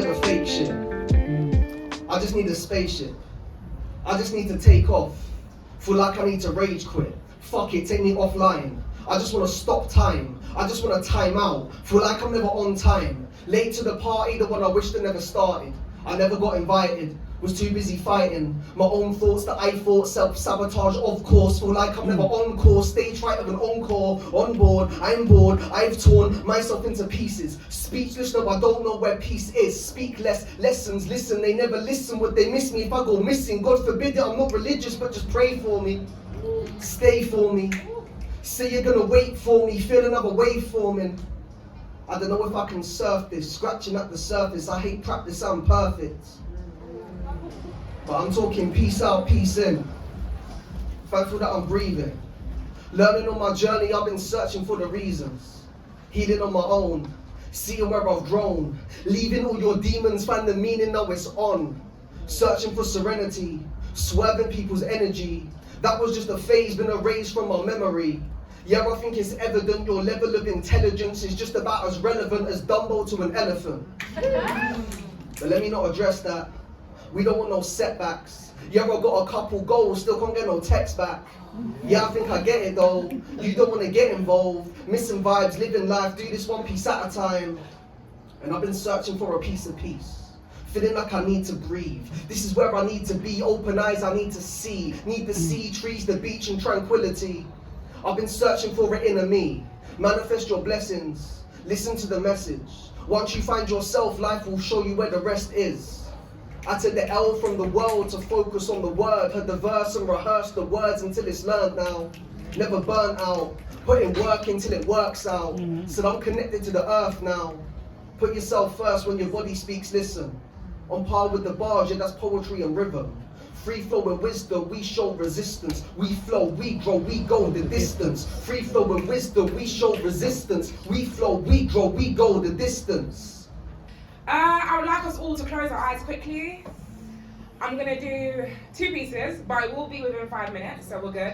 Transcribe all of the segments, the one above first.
of the fake shit. I just need a spaceship. I just need to take off. Feel like I need to rage quit. Fuck it, take me offline. I just want to stop time. I just want to time out. Feel like I'm never on time. Late to the party, the one I wished I never started. I never got invited. Was too busy fighting my own thoughts that I thought, self-sabotage of course. Feel like I'm never on course, stage fright of an encore. On board, I'm bored, I've torn myself into pieces. Speechless, no, I don't know where peace is. Speak less, lessons, listen, they never listen. Would they miss me if I go missing? God forbid it, I'm not religious, but just pray for me. Stay for me. Say you're gonna wait for me, feel another wave forming. I don't know if I can surf this, scratching at the surface. I hate practice, I'm perfect. But I'm talking peace out, peace in. Thankful that I'm breathing. Learning on my journey, I've been searching for the reasons. Healing on my own, seeing where I've grown. Leaving all your demons, find the meaning, now it's on. Searching for serenity, swerving people's energy. That was just a phase, been erased from my memory. Yeah, I think it's evident your level of intelligence is just about as relevant as Dumbo to an elephant. But let me not address that. We don't want no setbacks. Yeah, I got a couple goals, still can't get no text back. Yeah, I think I get it though. You don't want to get involved. Missing vibes, living life, do this one piece at a time. And I've been searching for a piece of peace. Feeling like I need to breathe. This is where I need to be. Open eyes, I need to see. Need the sea, trees, the beach and tranquility. I've been searching for it in me. Manifest your blessings. Listen to the message. Once you find yourself, life will show you where the rest is. I took the L from the world to focus on the word. Heard the verse and rehearsed the words until it's learned now. Never burnt out. Putting work until it works out. Said I'm connected to the earth now. Put yourself first when your body speaks, listen. On par with the bars, yeah, that's poetry and rhythm. Free flow and wisdom, we show resistance. We flow, we grow, we go the distance. Free flow and wisdom, we show resistance. We flow, we grow, we go the distance. I would like us all to close our eyes quickly. I'm gonna do 2 pieces, but it will be within 5 minutes, so we're good.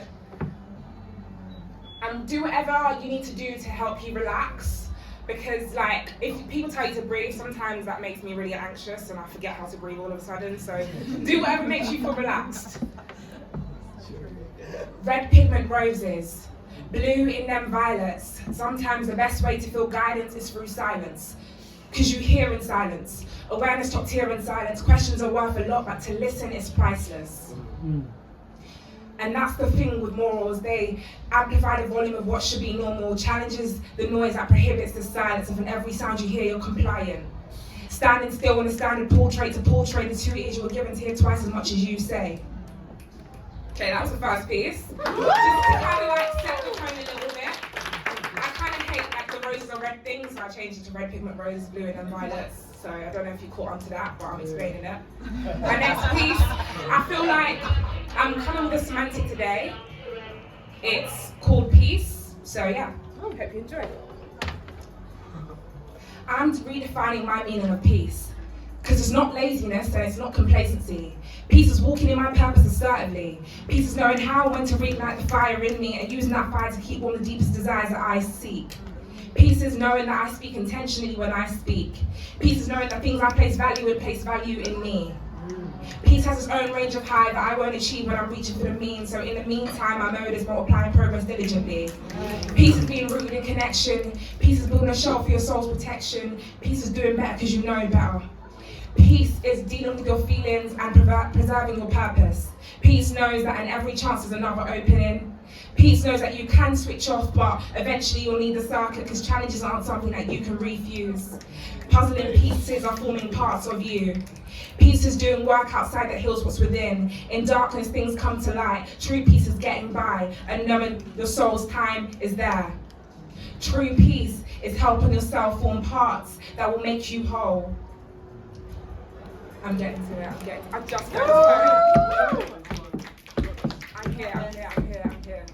And do whatever you need to do to help you relax. Because like, if people tell you to breathe, sometimes that makes me really anxious and I forget how to breathe all of a sudden. So do whatever makes you feel relaxed. Red pigment roses, blue in them violets. Sometimes the best way to feel guidance is through silence. Because you hear in silence. Awareness top tier in silence. Questions are worth a lot, but to listen is priceless. And that's the thing with morals, they amplify the volume of what should be normal, challenges the noise that prohibits the silence, and from every sound you hear, you're compliant. Standing still in a standard portrait to portray the 2 ears you were given to hear twice as much as you say. Okay, that was the first piece. Just to kind of like set the tone a little bit. I kind of hate like the roses are red things, so I changed it to red pigment roses, blue and then violets. So I don't know if you caught on to that, but I'm explaining it. My next piece, I feel like I'm coming with a semantic today. It's called peace. So yeah, I hope you enjoy it. I'm redefining my meaning of peace. Because it's not laziness and it's not complacency. Peace is walking in my purpose assertively. Peace is knowing how and when to reignite the fire in me and using that fire to keep warm the deepest desires that I seek. Peace is knowing that I speak intentionally when I speak. Peace is knowing that things I place value in me. Peace has its own range of high that I won't achieve when I'm reaching for the mean. So in the meantime, my mode is multiplying progress diligently. Peace is being rooted in connection. Peace is building a shelter for your soul's protection. Peace is doing better because you know better. Peace is dealing with your feelings and preserving your purpose. Peace knows that in every chance is another opening. Peace knows that you can switch off, but eventually you'll need the circuit because challenges aren't something that you can refuse. Puzzling pieces are forming parts of you. Peace is doing work outside that heals what's within. In darkness, things come to light. True peace is getting by and knowing your soul's time is there. True peace is helping yourself form parts that will make you whole. I'm getting to it, I'm just getting to it. I'm here.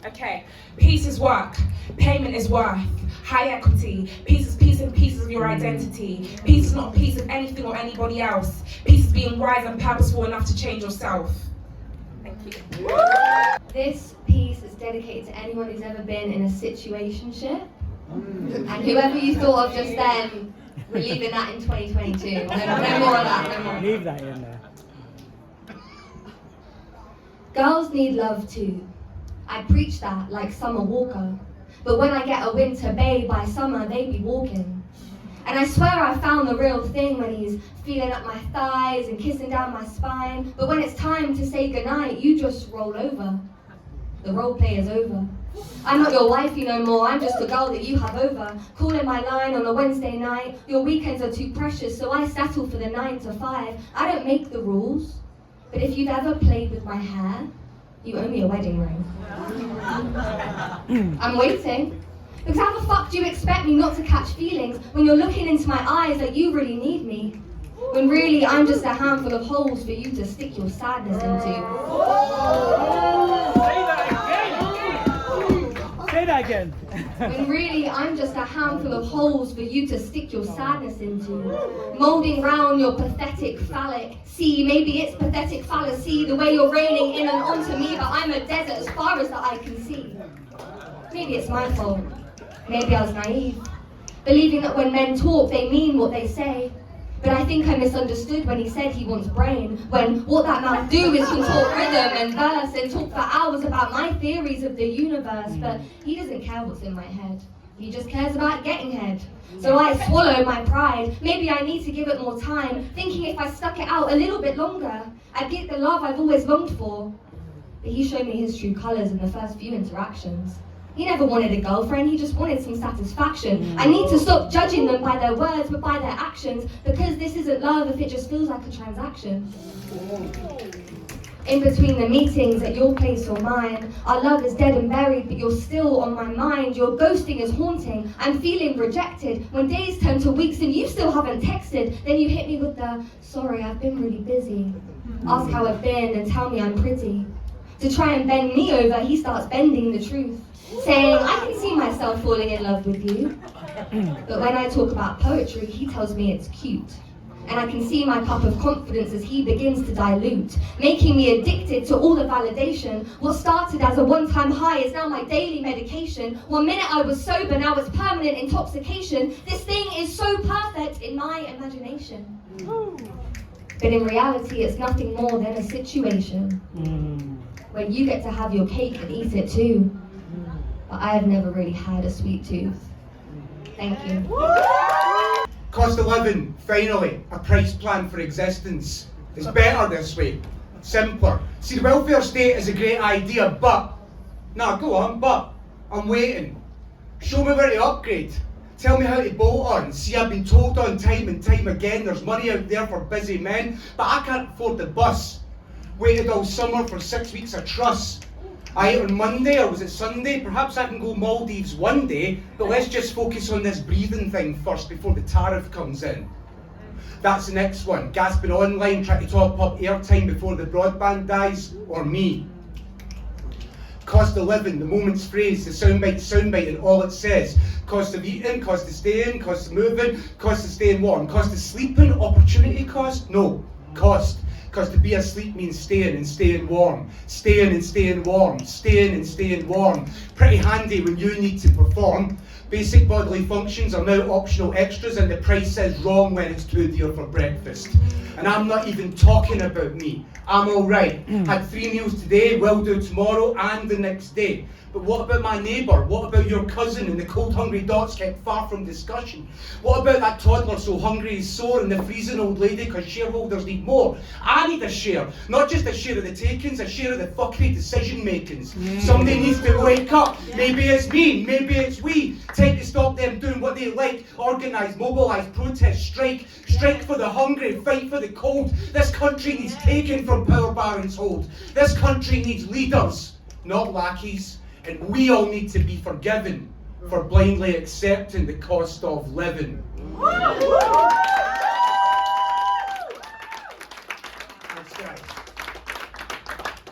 Okay, peace is work, payment is worth, high equity. Peace is peace and pieces of your identity. Peace is not a piece of anything or anybody else. Peace is being wise and purposeful enough to change yourself. Thank you. This piece is dedicated to anyone who's ever been in a situationship. And whoever you thought of just then We're leaving that in 2022. No more of that, no more. Leave that in there. Girls need love too. I preach that like Summer Walker. But when I get a winter babe, by summer they be walking. And I swear I found the real thing when he's feeling up my thighs and kissing down my spine. But when it's time to say goodnight, you just roll over. The role play is over. I'm not your wifey no more, I'm just a girl that you have over. Calling my line on a Wednesday night. Your weekends are too precious, so I settle for the 9 to 5. I don't make the rules. But if you've ever played with my hair, you owe me a wedding ring. I'm waiting. Because how the fuck do you expect me not to catch feelings when you're looking into my eyes like you really need me? When really I'm just a handful of holes for you to stick your sadness into. Say that again. When really I'm just a handful of holes for you to stick your sadness into. Moulding round your pathetic phallic. See, maybe it's pathetic fallacy, the way you're raining in and onto me, but I'm a desert as far as the eye can see. Maybe it's my fault. Maybe I was naive. Believing that when men talk, they mean what they say. But I think I misunderstood when he said he wants brain, when what that mouth do is contort rhythm and verse and talk for hours about my theories of the universe. But he doesn't care what's in my head. He just cares about getting head. So I swallow my pride. Maybe I need to give it more time, thinking if I stuck it out a little bit longer, I'd get the love I've always longed for. But he showed me his true colours in the first few interactions. He never wanted a girlfriend, he just wanted some satisfaction. I need to stop judging them by their words, but by their actions, because this isn't love if it just feels like a transaction. In between the meetings at your place or mine, our love is dead and buried, but you're still on my mind. Your ghosting is haunting, I'm feeling rejected. When days turn to weeks and you still haven't texted, then you hit me with the, sorry, I've been really busy. Ask how I've been and tell me I'm pretty. To try and bend me over, he starts bending the truth. Saying, I can see myself falling in love with you. But when I talk about poetry, he tells me it's cute. And I can see my cup of confidence as he begins to dilute, making me addicted to all the validation. What started as a one-time high is now my daily medication. 1 minute I was sober, now it's permanent intoxication. This thing is so perfect in my imagination. But in reality, it's nothing more than a situation where you get to have your cake and eat it too. But I have never really had a sweet tooth. Thank you. Cost of living, finally, a price plan for existence. It's better this way, simpler. See, the welfare state is a great idea, but, go on, but, I'm waiting. Show me where to upgrade. Tell me how to bolt on. See, I've been told on time and time again, there's money out there for busy men, but I can't afford the bus. Waited all summer for 6 weeks of truss. I ate on Monday, or was it Sunday? Perhaps I can go Maldives one day, but let's just focus on this breathing thing first before the tariff comes in. That's the next one. Gasping online, trying to top up airtime before the broadband dies, or me. Cost of living, the moment's phrase, the soundbite, and all it says. Cost of eating, cost of staying, cost of moving, cost of staying warm, cost of sleeping, opportunity cost? No, cost. Because to be asleep means staying and staying warm. Staying and staying warm. Staying and staying warm. Pretty handy when you need to perform. Basic bodily functions are now optional extras and the price is wrong when it's too dear for breakfast. And I'm not even talking about me. I'm alright. Had 3 meals today, will do tomorrow and the next day. But what about my neighbour? What about your cousin? And the cold hungry dots kept far from discussion. What about that toddler so hungry he's sore and the freezing old lady because shareholders need more? I need a share, not just a share of the takings, a share of the fuckery decision makings. Somebody needs to wake up. Maybe it's me, maybe it's we. Time to stop them doing what they like. Organise, mobilise, protest, strike. Strike for the hungry, fight for the cold. This country needs taken from power barons' hold. This country needs leaders, not lackeys. And we all need to be forgiven for blindly accepting the cost of living. That's right.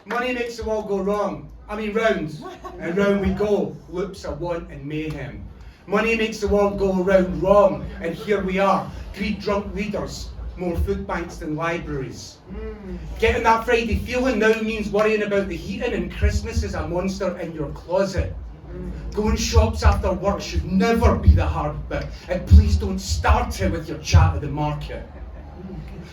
Money makes the world go wrong. Round. And round we go. Loops of want and mayhem. Money makes the world go around wrong. And here we are. Greed-drunk leaders. More food banks than libraries. Getting that Friday feeling now means worrying about the heating and Christmas is a monster in your closet. Going shops after work should never be the hard bit. And please don't start it with your chat at the market.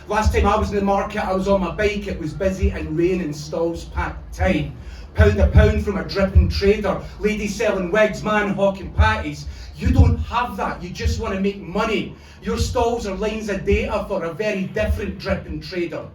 Last time I was in the market, I was on my bike, it was busy and raining, stalls packed tight. Pound a pound from a dripping trader, lady selling wigs, man hawking patties. You don't have that, you just want to make money. Your stalls are lines of data for a very different dripping trader.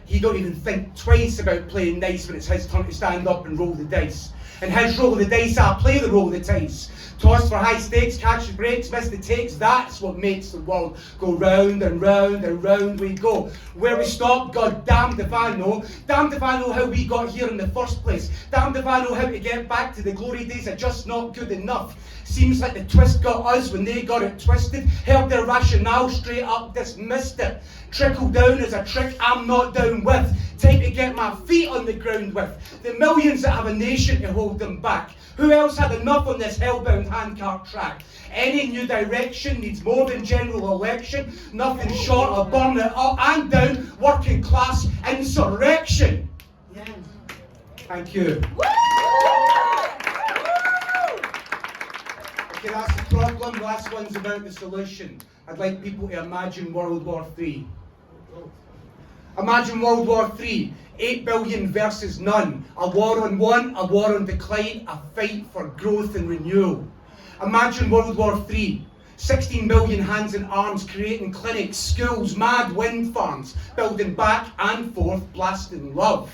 He don't even think twice about playing nice when it's his turn to stand up and roll the dice. And his roll of the dice, I play the roll of the dice. Toss for high stakes, catch the breaks, miss the takes. That's what makes the world go round and round and round we go. Where we stop, God damned if I know. Damned if I know how we got here in the first place. Damned if I know how to get back to the glory days are just not good enough. Seems like the twist got us when they got it twisted. Held their rationale straight up, dismissed it. Trickle down is a trick I'm not down with. Time to get my feet on the ground with. The millions that have a nation to hold them back. Who else had enough on this hellbound handcart track? Any new direction needs more than general election. Nothing short of burn it up and down. Working class insurrection. Yeah. Thank you. Okay, that's the problem. The last one's about the solution. I'd like people to imagine World War III. Imagine World War III. 8 billion versus none. A war on one, a war on decline, a fight for growth and renewal. Imagine World War III. 16 million hands and arms creating clinics, schools, mad wind farms, building back and forth, blasting love.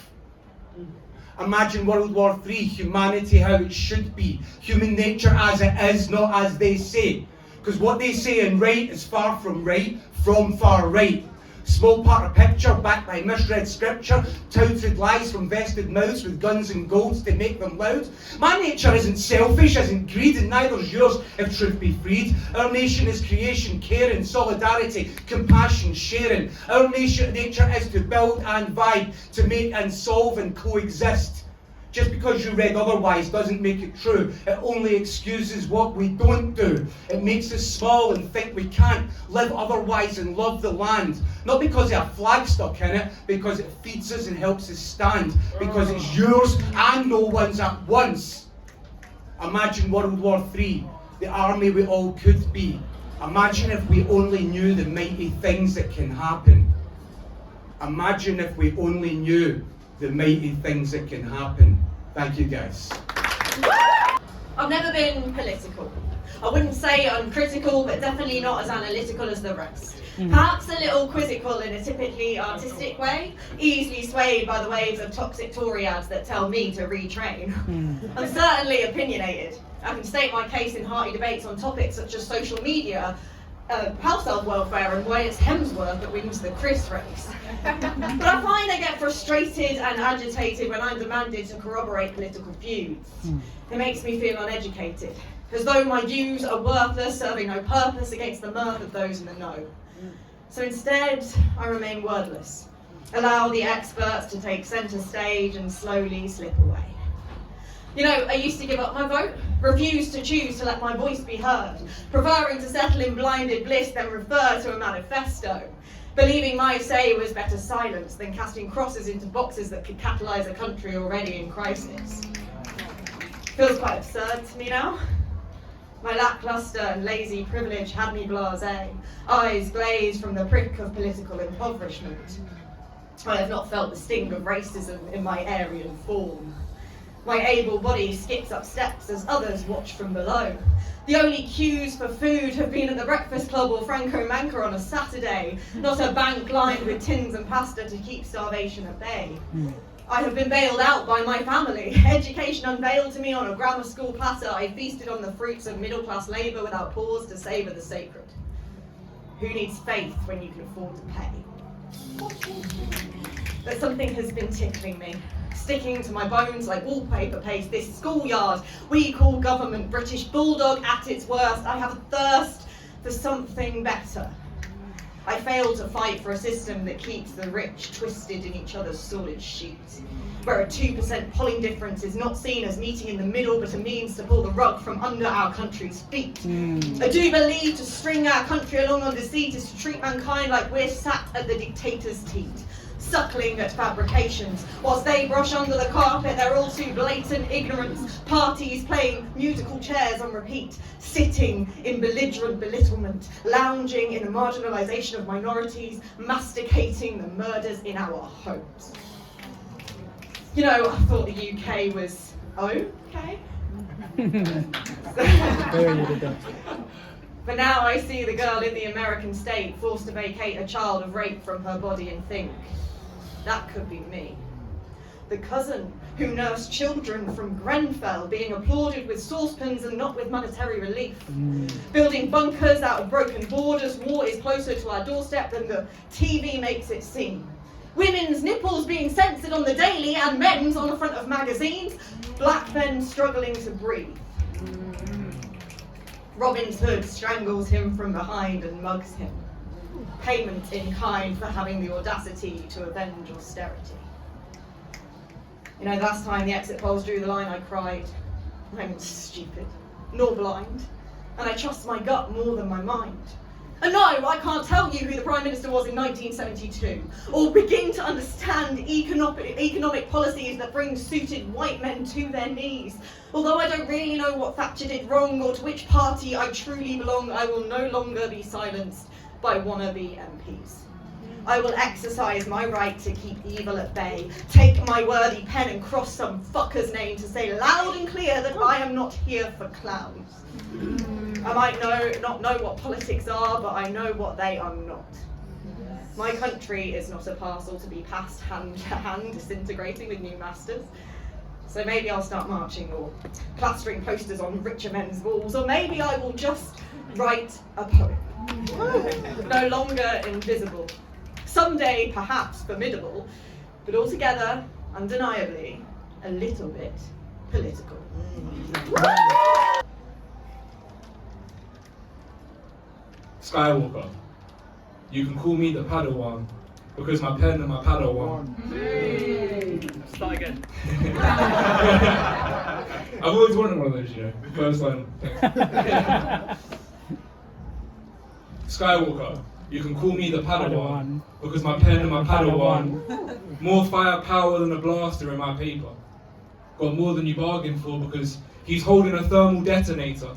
Imagine World War III, humanity how it should be. Human nature as it is, not as they say. Because what they say in right is far from right, from far right. Small part of picture backed by misread scripture, touted lies from vested mouths with guns and golds to make them loud. My nature isn't selfish, isn't greed, and neither's yours if truth be freed. Our nation is creation, caring, solidarity, compassion, sharing. Our nature is to build and vibe, to make and solve and coexist. Just because you read otherwise doesn't make it true. It only excuses what we don't do. It makes us small and think we can't live otherwise and love the land. Not because of a flag stuck in it, because it feeds us and helps us stand. Because it's yours and no one's at once. Imagine World War III, the army we all could be. Imagine if we only knew the mighty things that can happen. Imagine if we only knew the mighty things that can happen. Thank you guys. I've never been political. I wouldn't say I'm critical, but definitely not as analytical as the rest. Perhaps a little quizzical in a typically artistic way, easily swayed by the waves of toxic Tory ads that tell me to retrain. I'm certainly opinionated. I can state my case in hearty debates on topics such as social media, household welfare, and why it's Hemsworth that wins the Chris race. But I find I get frustrated and agitated when I'm demanded to corroborate political feuds. It makes me feel uneducated, as though my views are worthless, serving no purpose against the mirth of those in the know. So instead, I remain wordless, allow the experts to take centre stage and slowly slip away. You know, I used to give up my vote, refused to choose to let my voice be heard, preferring to settle in blinded bliss than refer to a manifesto, believing my say was better silence than casting crosses into boxes that could catalyse a country already in crisis. Feels quite absurd to me now. My lacklustre and lazy privilege had me blasé, eyes glazed from the prick of political impoverishment. I have not felt the sting of racism in my Aryan form. My able body skips up steps as others watch from below. The only queues for food have been at the Breakfast Club or Franco Manca on a Saturday, not a bank lined with tins and pasta to keep starvation at bay. I have been bailed out by my family. Education unveiled to me on a grammar school platter. I feasted on the fruits of middle-class labour without pause to savour the sacred. Who needs faith when you can afford to pay? But something has been tickling me, sticking to my bones like wallpaper paste. This schoolyard we call government, British bulldog at its worst. I have a thirst for something better. I fail to fight for a system that keeps the rich twisted in each other's solid sheets, where a 2% polling difference is not seen as meeting in the middle, but a means to pull the rug from under our country's feet. I do believe to string our country along on deceit is to treat mankind like we're sat at the dictator's teat, suckling at fabrications. Whilst they brush under the carpet their all too blatant ignorance, parties playing musical chairs on repeat, sitting in belligerent belittlement, lounging in the marginalisation of minorities, masticating the murders in our homes. You know, I thought the UK was okay. But now I see the girl in the American state forced to vacate a child of rape from her body and think, that could be me. The cousin who nursed children from Grenfell being applauded with saucepans and not with monetary relief. Building bunkers out of broken borders, war is closer to our doorstep than the TV makes it seem. Women's nipples being censored on the daily and men's on the front of magazines. Black men struggling to breathe. Robin Hood strangles him from behind and mugs him. Payment in kind for having the audacity to avenge austerity. You know, last time the exit polls drew the line, I cried. I'm not stupid, nor blind, and I trust my gut more than my mind. And no, I can't tell you who the Prime Minister was in 1972, or begin to understand economic policies that bring suited white men to their knees. Although I don't really know what Thatcher did wrong, or to which party I truly belong, I will no longer be silenced by wannabe MPs. I will exercise my right to keep evil at bay, take my worthy pen and cross some fucker's name to say loud and clear that I am not here for clowns. I might not know what politics are, but I know what they are not. My country is not a parcel to be passed hand to hand, disintegrating with new masters. So maybe I'll start marching or plastering posters on richer men's walls, or maybe I will just write a poem. No longer invisible. Someday perhaps formidable, but altogether, undeniably, a little bit political. Skywalker, you can call me the Padawan, because my pen and my Padawan. Start again. I've always wanted one of those, you know. First line. Skywalker, you can call me the Padawan, because my pen and my Padawan. More firepower than a blaster in my paper. Got more than you bargained for because he's holding a thermal detonator.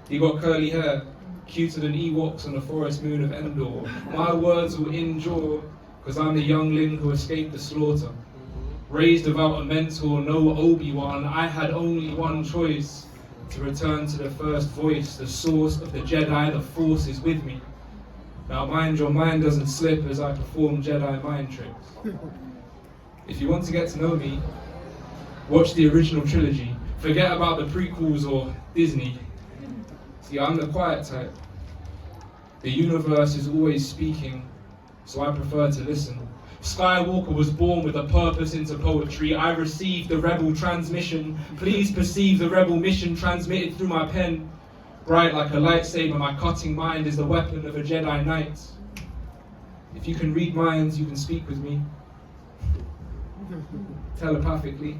He got curly hair, cuter than Ewoks on the forest moon of Endor. My words will endure, because I'm the youngling who escaped the slaughter. Raised without a mentor, no Obi-Wan, I had only one choice, to return to the first voice, the source of the Jedi, the Force is with me. Now mind your mind doesn't slip as I perform Jedi mind tricks. If you want to get to know me, watch the original trilogy. Forget about the prequels or Disney. See, I'm the quiet type. The universe is always speaking, so I prefer to listen. Skywalker was born with a purpose into poetry. I received the rebel transmission. Please perceive the rebel mission transmitted through my pen. Bright like a lightsaber, my cutting mind is the weapon of a Jedi Knight. If you can read minds, you can speak with me. Telepathically.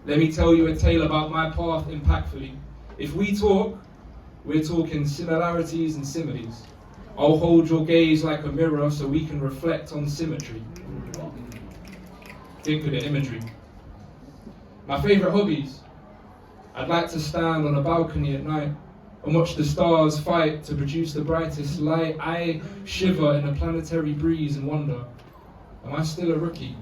Let me tell you a tale about my path impactfully. If we talk, we're talking similarities and similes. I'll hold your gaze like a mirror so we can reflect on symmetry. Think of the imagery. My favourite hobbies. I'd like to stand on a balcony at night and watch the stars fight to produce the brightest light. I shiver in a planetary breeze and wonder, am I still a rookie?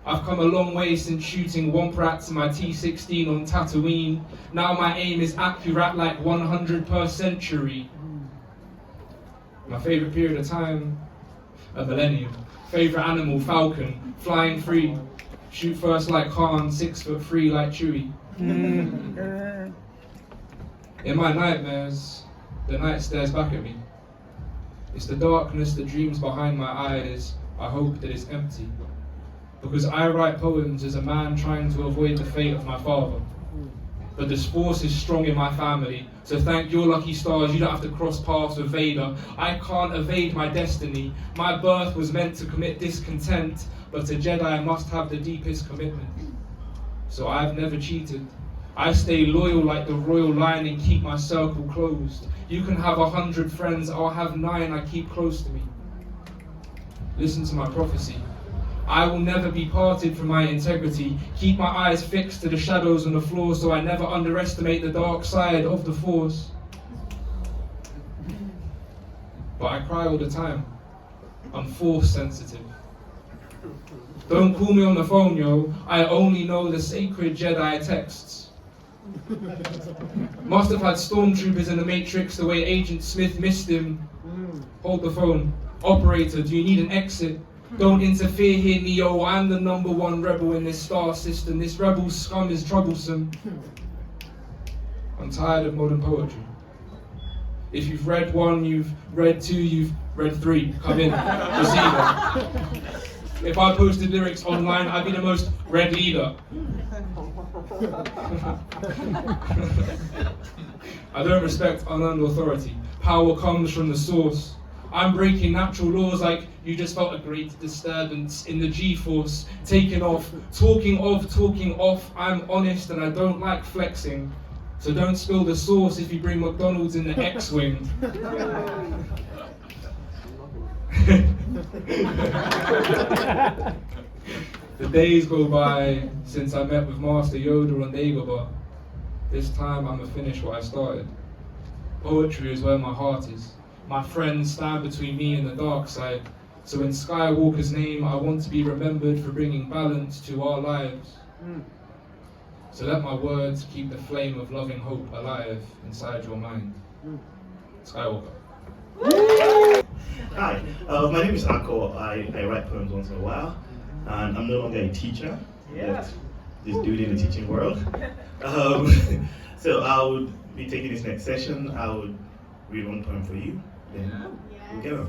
I've come a long way since shooting Womprats in my T-16 on Tatooine. Now my aim is accurate like 100 per century. My favourite period of time, a millennium. Favourite animal, falcon, flying free. Shoot first like Han, 6'3" like Chewie. In my nightmares, the night stares back at me. It's the darkness that dreams behind my eyes. I hope that it's empty. Because I write poems as a man trying to avoid the fate of my father. But this force is strong in my family, so thank your lucky stars you don't have to cross paths with Vader. I can't evade my destiny. My birth was meant to commit discontent, but a Jedi must have the deepest commitment. So I've never cheated. I stay loyal like the royal line and keep my circle closed. You can have 100 friends, I'll have 9 I keep close to me. Listen to my prophecy. I will never be parted from my integrity. Keep my eyes fixed to the shadows on the floor so I never underestimate the dark side of the force. But I cry all the time. I'm force sensitive. Don't call me on the phone, yo. I only know the sacred Jedi texts. Must have had stormtroopers in the Matrix the way Agent Smith missed him. Hold the phone. Operator, do you need an exit? Don't interfere here, Neo. I'm the #1 rebel in this star system. This rebel scum is troublesome. I'm tired of modern poetry. If you've read 1, you've read 2, you've read 3. Come in, receiver. If I posted lyrics online, I'd be the most read leader. I don't respect unearned authority. Power comes from the source. I'm breaking natural laws like you just felt a great disturbance in the G-force. Taking off, talking off. I'm honest and I don't like flexing. So don't spill the sauce if you bring McDonald's in the X-Wing. The days go by since I met with Master Yoda on Dagobah. This time I'ma finish what I started. Poetry is where my heart is. My friends stand between me and the dark side. So in Skywalker's name, I want to be remembered for bringing balance to our lives. So let my words keep the flame of loving hope alive inside your mind. Skywalker. Hi, my name is Akor. I write poems once in a while, and I'm no longer a teacher, but just doing in the teaching world. So I would be taking this next session. I would read one poem for you, then we'll get on.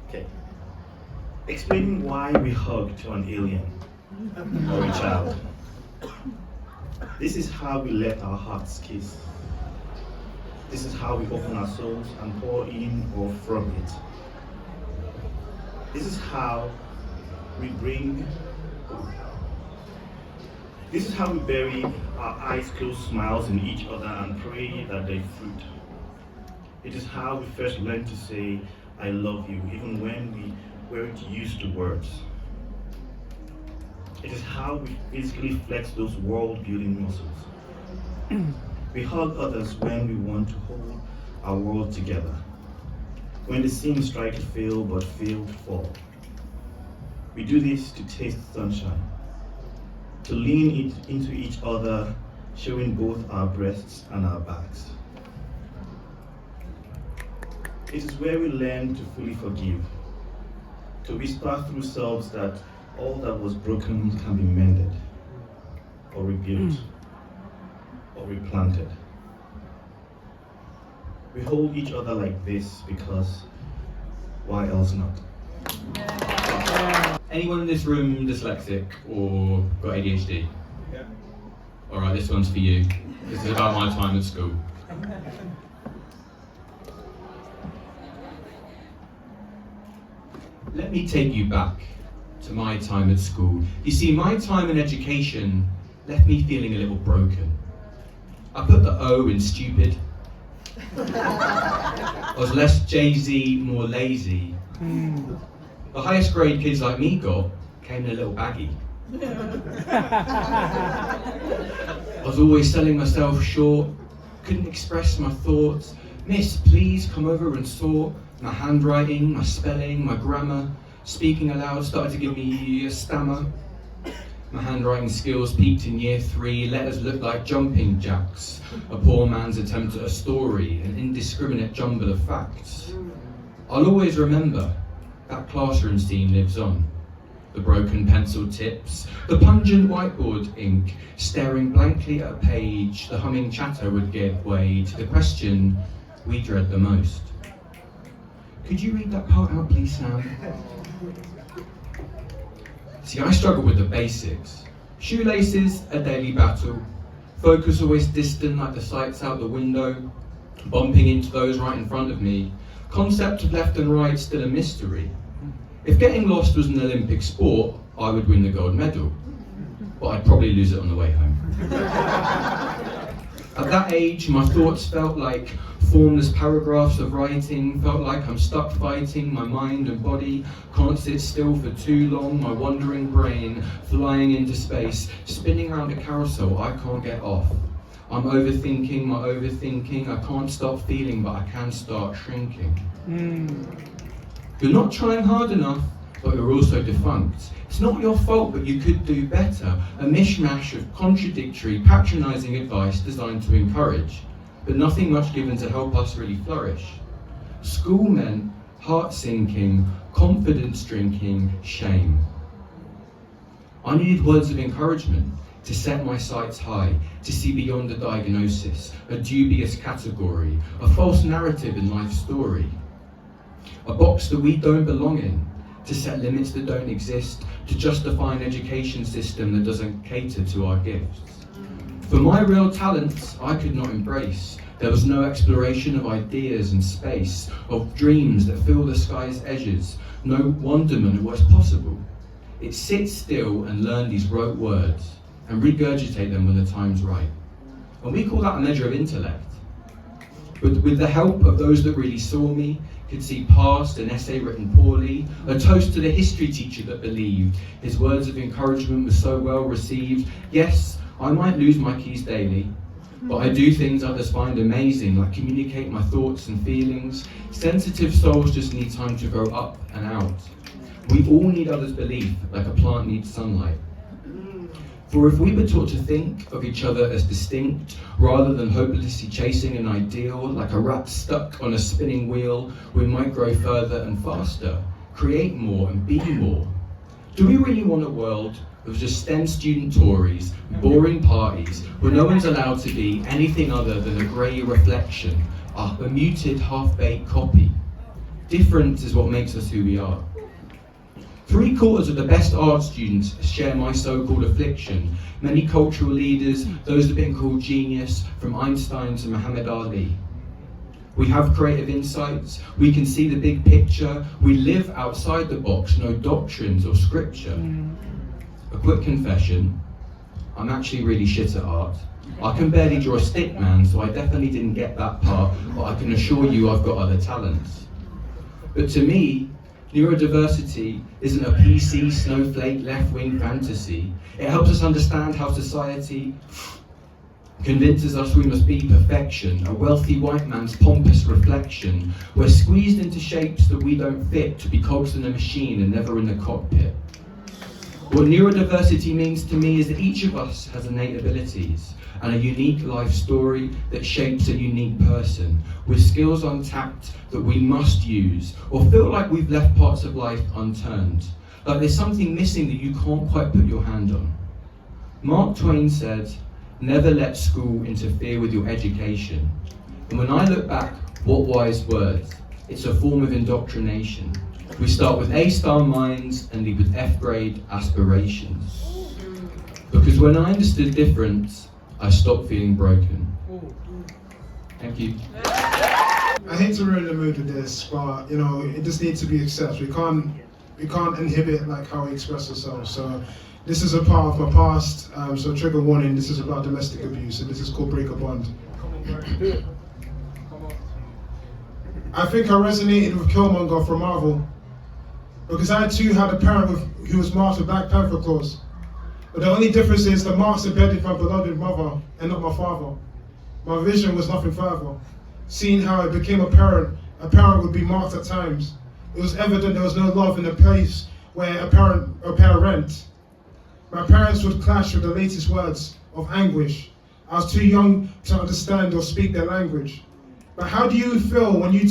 Okay. Explaining why we hug to an alien or a child. This is how we let our hearts kiss. This is how we open our souls and pour in or from it. This is how we bury our eyes closed smiles in each other and pray that they fruit. It is how we first learn to say, I love you, even when we weren't used to words. It is how we physically flex those world-building muscles. We hug others when we want to hold our world together. When the seams try to fail but fail to fall. We do this to taste sunshine, to lean into each other, showing both our breasts and our backs. It is where we learn to fully forgive, to whisper through selves that all that was broken can be mended, or rebuilt, or replanted. We hold each other like this because why else not? Anyone in this room dyslexic or got ADHD? Yeah. Alright, this one's for you. This is about my time at school. Let me take you back to my time at school. You see, my time in education left me feeling a little broken. I put the O in stupid. I was less Jay-Z, more lazy. The highest grade kids like me got came in a little baggie. I was always selling myself short, couldn't express my thoughts. Miss, please come over and sort. My handwriting, my spelling, my grammar, speaking aloud started to give me a stammer. My handwriting skills peaked in year 3, letters looked like jumping jacks, a poor man's attempt at a story, an indiscriminate jumble of facts. I'll always remember that classroom scene lives on. The broken pencil tips, the pungent whiteboard ink, staring blankly at a page, the humming chatter would give way to the question we dread the most. Could you read that part out, please, Sam? See, I struggle with the basics. Shoelaces, a daily battle. Focus always distant like the sights out the window. Bumping into those right in front of me. Concept of left and right still a mystery. If getting lost was an Olympic sport, I would win the gold medal. but I'd probably lose it on the way home. At that age, my thoughts felt like formless paragraphs of writing, felt like I'm stuck fighting, my mind and body can't sit still for too long, my wandering brain flying into space, spinning around a carousel I can't get off. I'm overthinking my overthinking, I can't stop feeling but I can start shrinking. You're not trying hard enough, but you're also defunct. It's not your fault, but you could do better. A mishmash of contradictory, patronising advice designed to encourage, but nothing much given to help us really flourish. School meant heart sinking, confidence drinking, shame. I needed words of encouragement to set my sights high, to see beyond a diagnosis, a dubious category, a false narrative in life's story. A box that we don't belong in, to set limits that don't exist, to justify an education system that doesn't cater to our gifts. For my real talents, I could not embrace. There was no exploration of ideas and space, of dreams that fill the sky's edges, no wonderment of what's possible. It's sit still and learn these rote words, and regurgitate them when the time's right. And we call that a measure of intellect. But with the help of those that really saw me, could see past an essay written poorly, a toast to the history teacher that believed his words of encouragement were so well received. Yes, I might lose my keys daily, but I do things others find amazing, like communicate my thoughts and feelings. Sensitive souls just need time to grow up and out. We all need others' belief, like a plant needs sunlight. For if we were taught to think of each other as distinct, rather than hopelessly chasing an ideal, like a rat stuck on a spinning wheel, we might grow further and faster, create more and be more. Do we really want a world of just STEM student Tories, boring parties, where no one's allowed to be anything other than a grey reflection, a muted half-baked copy? Difference is what makes us who we are. 3/4 of the best art students share my so-called affliction. Many cultural leaders, those that have been called genius, from Einstein to Muhammad Ali. We have creative insights, we can see the big picture, we live outside the box, no doctrines or scripture. A quick confession, I'm actually really shit at art. I can barely draw a stick man, so I definitely didn't get that part, but I can assure you I've got other talents. But to me, neurodiversity isn't a PC, snowflake, left-wing fantasy. It helps us understand how society convinces us we must be perfection, a wealthy white man's pompous reflection. We're squeezed into shapes that we don't fit, to be cogs in a machine and never in the cockpit. What neurodiversity means to me is that each of us has innate abilities and a unique life story that shapes a unique person, with skills untapped that we must use, or feel like we've left parts of life unturned, like there's something missing that you can't quite put your hand on. Mark Twain said, "Never let school interfere with your education." And when I look back, what wise words. It's a form of indoctrination. We start with A-star minds and leave with F-grade aspirations. Because when I understood difference, I stopped feeling broken. Thank you. I hate to ruin the mood with this, but it just needs to be accepted. We can't inhibit like how we express ourselves. So this is a part of my past. So trigger warning. This is about domestic abuse, and this is called Break a Bond. I think I resonated with Killmonger from Marvel because I too had a parent who was marked with Black Panther claws. But the only difference is the marks embedded my beloved mother and not my father. My vision was nothing further. Seeing how it became apparent, a parent would be marked at times. It was evident there was no love in a place where a parent. My parents would clash with the latest words of anguish. I was too young to understand or speak their language. But how do you feel when your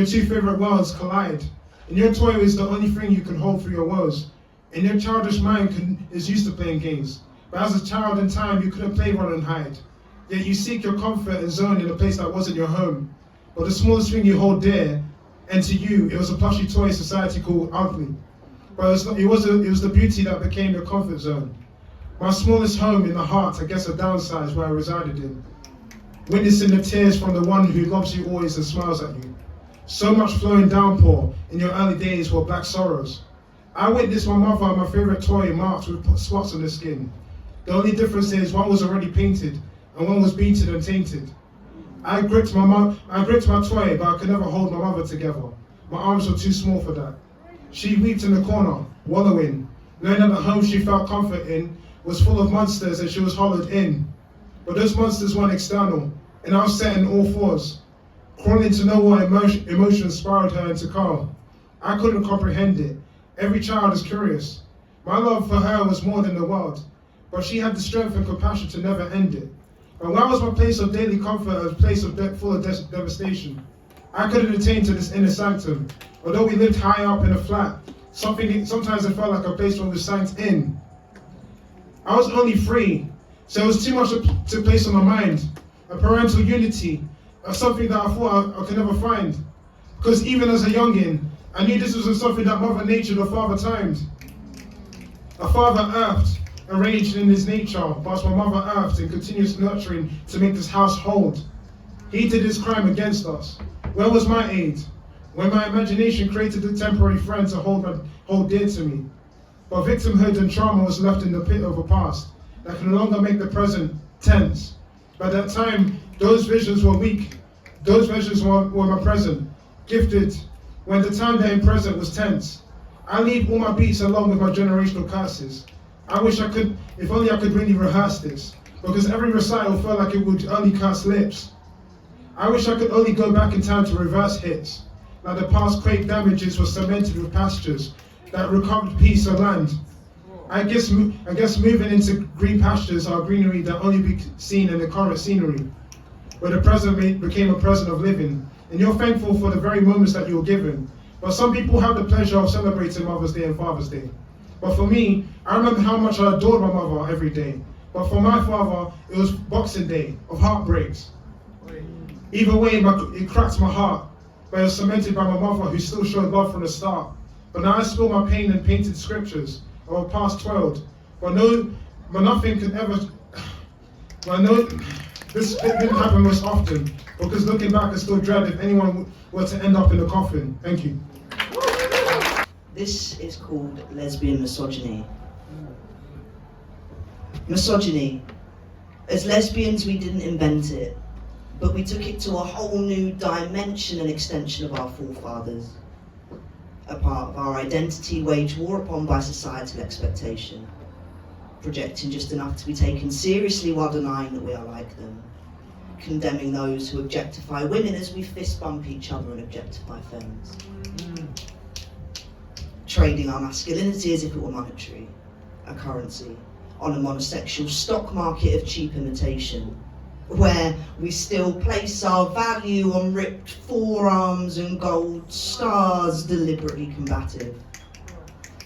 two favorite worlds collide? And your toy is the only thing you can hold through your woes. And your childish mind is used to playing games. But as a child in time, you couldn't play run and hide. Yet you seek your comfort and zone in a place that wasn't your home. But the smallest thing you hold dear, and to you, it was a plushy toy society called ugly. But it was the beauty that became your comfort zone. My smallest home in the heart, I guess a downside where I resided in. Witnessing the tears from the one who loves you always and smiles at you. So much flowing downpour in your early days were black sorrows. I witnessed my mother and my favorite toy marked with spots on the skin. The only difference is one was already painted and one was beaten and tainted. I gripped my toy, but I could never hold my mother together. My arms were too small for that. She wept in the corner, wallowing, knowing that the home she felt comfort in was full of monsters and she was hollowed in. But those monsters weren't external, and I was set in all fours, crawling to know what emotion spiraled her into Carl. I couldn't comprehend it. Every child is curious. My love for her was more than the world, but she had the strength and compassion to never end it. And why was my place of daily comfort a place full of devastation? I couldn't attain to this inner sanctum. Although we lived high up in a flat, sometimes it felt like a place where we sank in. I was only 3, so it was too much to place on my mind. A parental unity, something that I thought I could never find. Because even as a youngin', I knew this wasn't something that Mother Nature or Father timed. A father earthed, arranged in his nature, whilst my mother earthed in continuous nurturing to make this house hold. He did his crime against us. Where was my aid? When my imagination created a temporary friend to hold dear to me. But victimhood and trauma was left in the pit of a past that can no longer make the present tense. By that time, those visions were weak. Those visions were my present, gifted, when the time that in present was tense. I leave all my beats along with my generational curses. I wish I could, if only I could really rehearse this, because every recital felt like it would only curse lips. I wish I could only go back in time to reverse hits, like the past quake damages were cemented with pastures that recovered peace of land. I guess moving into green pastures are greenery that only be seen in the current scenery, where the present became a present of living, and you're thankful for the very moments that you were given. But some people have the pleasure of celebrating Mother's Day and Father's Day. But for me, I remember how much I adored my mother every day. But for my father, it was Boxing Day of heartbreaks. Either way, it cracked my heart, but it was cemented by my mother who still showed love from the start. But now I spill my pain in painted scriptures of a past twirled. But nothing could ever, this didn't happen most often, because looking back I still dread if anyone were to end up in a coffin. Thank you. This is called lesbian misogyny. Misogyny. As lesbians, we didn't invent it, but we took it to a whole new dimension and extension of our forefathers. A part of our identity waged war upon by societal expectation, projecting just enough to be taken seriously while denying that we are like them, condemning those who objectify women as we fist bump each other and objectify femmes. Trading our masculinity as if it were monetary, a currency, on a monosexual stock market of cheap imitation, where we still place our value on ripped forearms and gold stars, deliberately combative,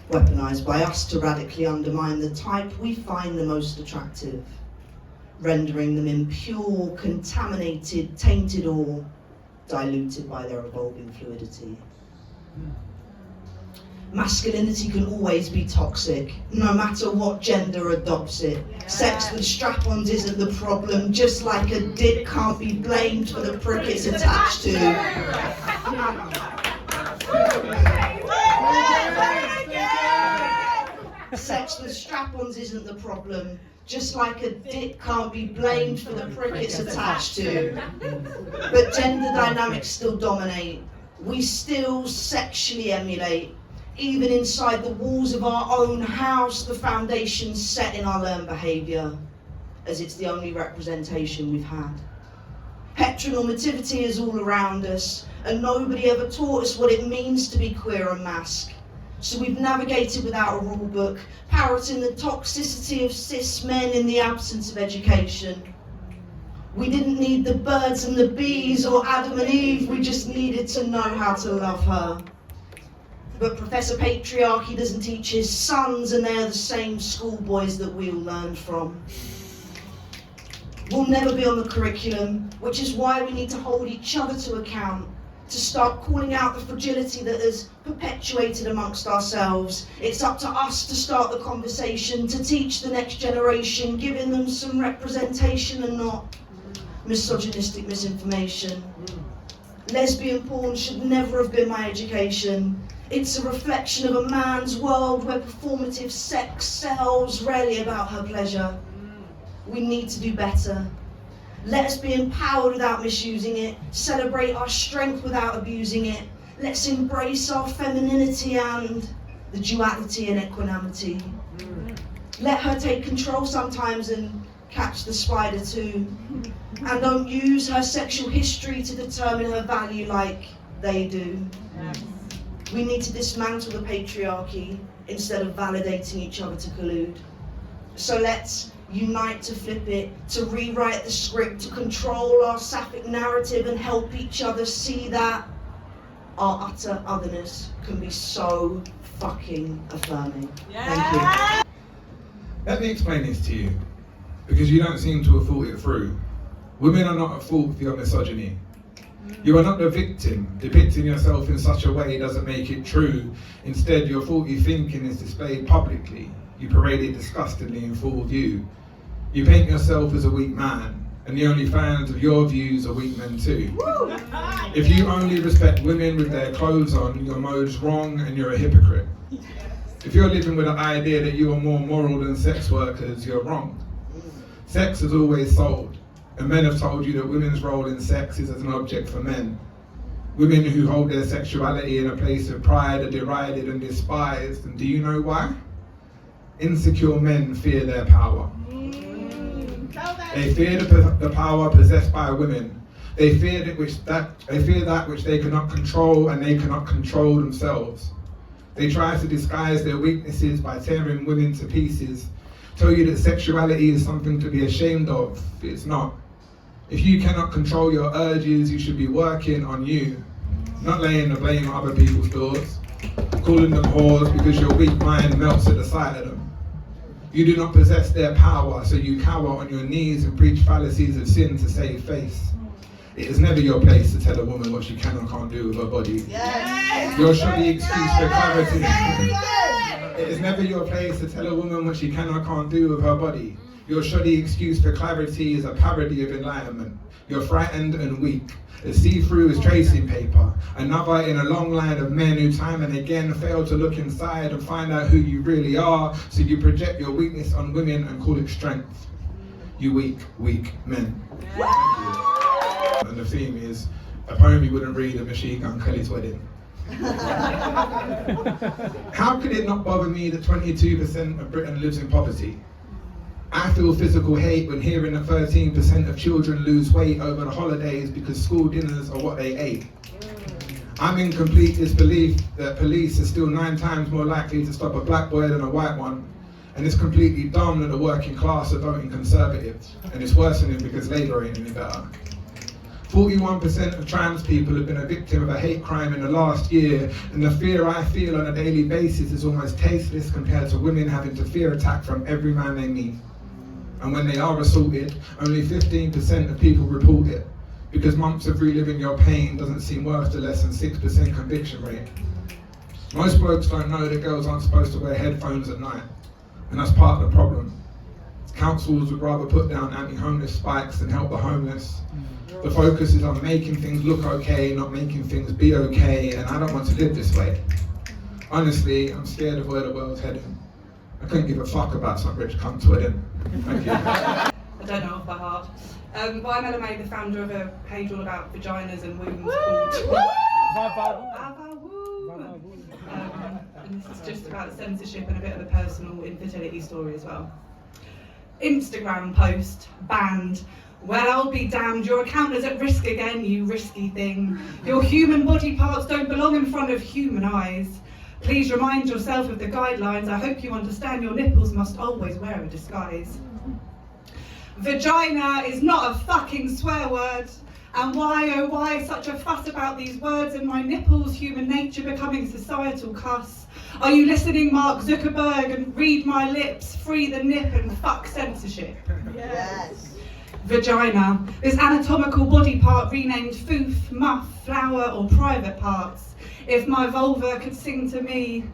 weaponized by us to radically undermine the type we find the most attractive, rendering them impure, contaminated, tainted, or diluted by their evolving fluidity. Masculinity can always be toxic, no matter what gender adopts it. Sex with strap-ons isn't the problem, just like a dick can't be blamed for the prick it's attached to. Sex with strap-ons isn't the problem, just like a dick can't be blamed for the prick it's attached to. But gender dynamics still dominate. We still sexually emulate. Even inside the walls of our own house, the foundation's set in our learned behaviour, as it's the only representation we've had. Heteronormativity is all around us, and nobody ever taught us what it means to be queer and masc. So we've navigated without a rule book, parroting the toxicity of cis men in the absence of education. We didn't need the birds and the bees or Adam and Eve, we just needed to know how to love her. But Professor Patriarchy doesn't teach his sons, and they're the same schoolboys that we all learned from. We'll never be on the curriculum, which is why we need to hold each other to account, to start calling out the fragility that is perpetuated amongst ourselves. It's up to us to start the conversation, to teach the next generation, giving them some representation and not misogynistic misinformation. Lesbian porn should never have been my education. It's a reflection of a man's world where performative sex sells, rarely about her pleasure. We need to do better. Let us be empowered without misusing it, celebrate our strength without abusing it. Let's embrace our femininity and the duality and equanimity. Let her take control sometimes and catch the spider too. And don't use her sexual history to determine her value like they do. We need to dismantle the patriarchy instead of validating each other to collude. So let's unite to flip it, to rewrite the script, to control our sapphic narrative and help each other see that our utter otherness can be so fucking affirming. Thank you. Let me explain this to you, because you don't seem to have thought it through. Women are not at fault for your misogyny. You are not the victim. Depicting yourself in such a way doesn't make it true. Instead, your faulty thinking is displayed publicly. You parade it disgustingly in full view. You paint yourself as a weak man, and the only fans of your views are weak men too. If you only respect women with their clothes on, your mode's wrong and you're a hypocrite. If you're living with the idea that you are more moral than sex workers, you're wrong. Sex is always sold, and men have told you that women's role in sex is as an object for men. Women who hold their sexuality in a place of pride are derided and despised, and do you know why? Insecure men fear their power. They fear the power possessed by women. They fear that which they cannot control, and they cannot control themselves. They try to disguise their weaknesses by tearing women to pieces, tell you that sexuality is something to be ashamed of. It's not. If you cannot control your urges, you should be working on you, not laying the blame on other people's doors, calling them whores because your weak mind melts at the sight of them. You do not possess their power, so you cower on your knees and preach fallacies of sin to save face. It is never your place to tell a woman what she can or can't do with her body. Yes. Your shoddy excuse for clarity. It is never your place to tell a woman what she can or can't do with her body. Your shoddy excuse for clarity is a parody of enlightenment. You're frightened and weak. As see-through as tracing paper. Another in a long line of men who time and again fail to look inside and find out who you really are, so you project your weakness on women and call it strength. You weak, weak men. And the theme is a poem you wouldn't read at Machine Gun Kelly's wedding. How could it not bother me that 22% of Britain lives in poverty? I feel physical hate when hearing that 13% of children lose weight over the holidays because school dinners are what they ate. I'm in complete disbelief that police are still 9 times more likely to stop a black boy than a white one. And it's completely dumb that the working class are voting Conservative. And it's worsening because Labour ain't any better. 41% of trans people have been a victim of a hate crime in the last year, and the fear I feel on a daily basis is almost tasteless compared to women having to fear attack from every man they meet. And when they are assaulted, only 15% of people report it, because months of reliving your pain doesn't seem worth the less than 6% conviction rate. Most blokes don't know that girls aren't supposed to wear headphones at night, and that's part of the problem. Councils would rather put down anti-homeless spikes than help the homeless. The focus is on making things look okay, not making things be okay, and I don't want to live this way. Honestly, I'm scared of where the world's heading. I couldn't give a fuck about some rich cunt's wedding. Thank you. I don't know off by heart. But I'm Ella, the founder of a page all about vaginas and wombs called and this is just about censorship and a bit of a personal infertility story as well. Instagram post, banned. Well, I'll be damned, your account is at risk again, you risky thing. Your human body parts don't belong in front of human eyes. Please remind yourself of the guidelines. I hope you understand your nipples must always wear a disguise. Vagina is not a fucking swear word. And why, oh why, such a fuss about these words and my nipples, human nature becoming societal cuss? Are you listening, Mark Zuckerberg, and read my lips, free the nip and fuck censorship? Yes. Vagina, this anatomical body part renamed foof, muff, flower or private parts. If my vulva could sing to me,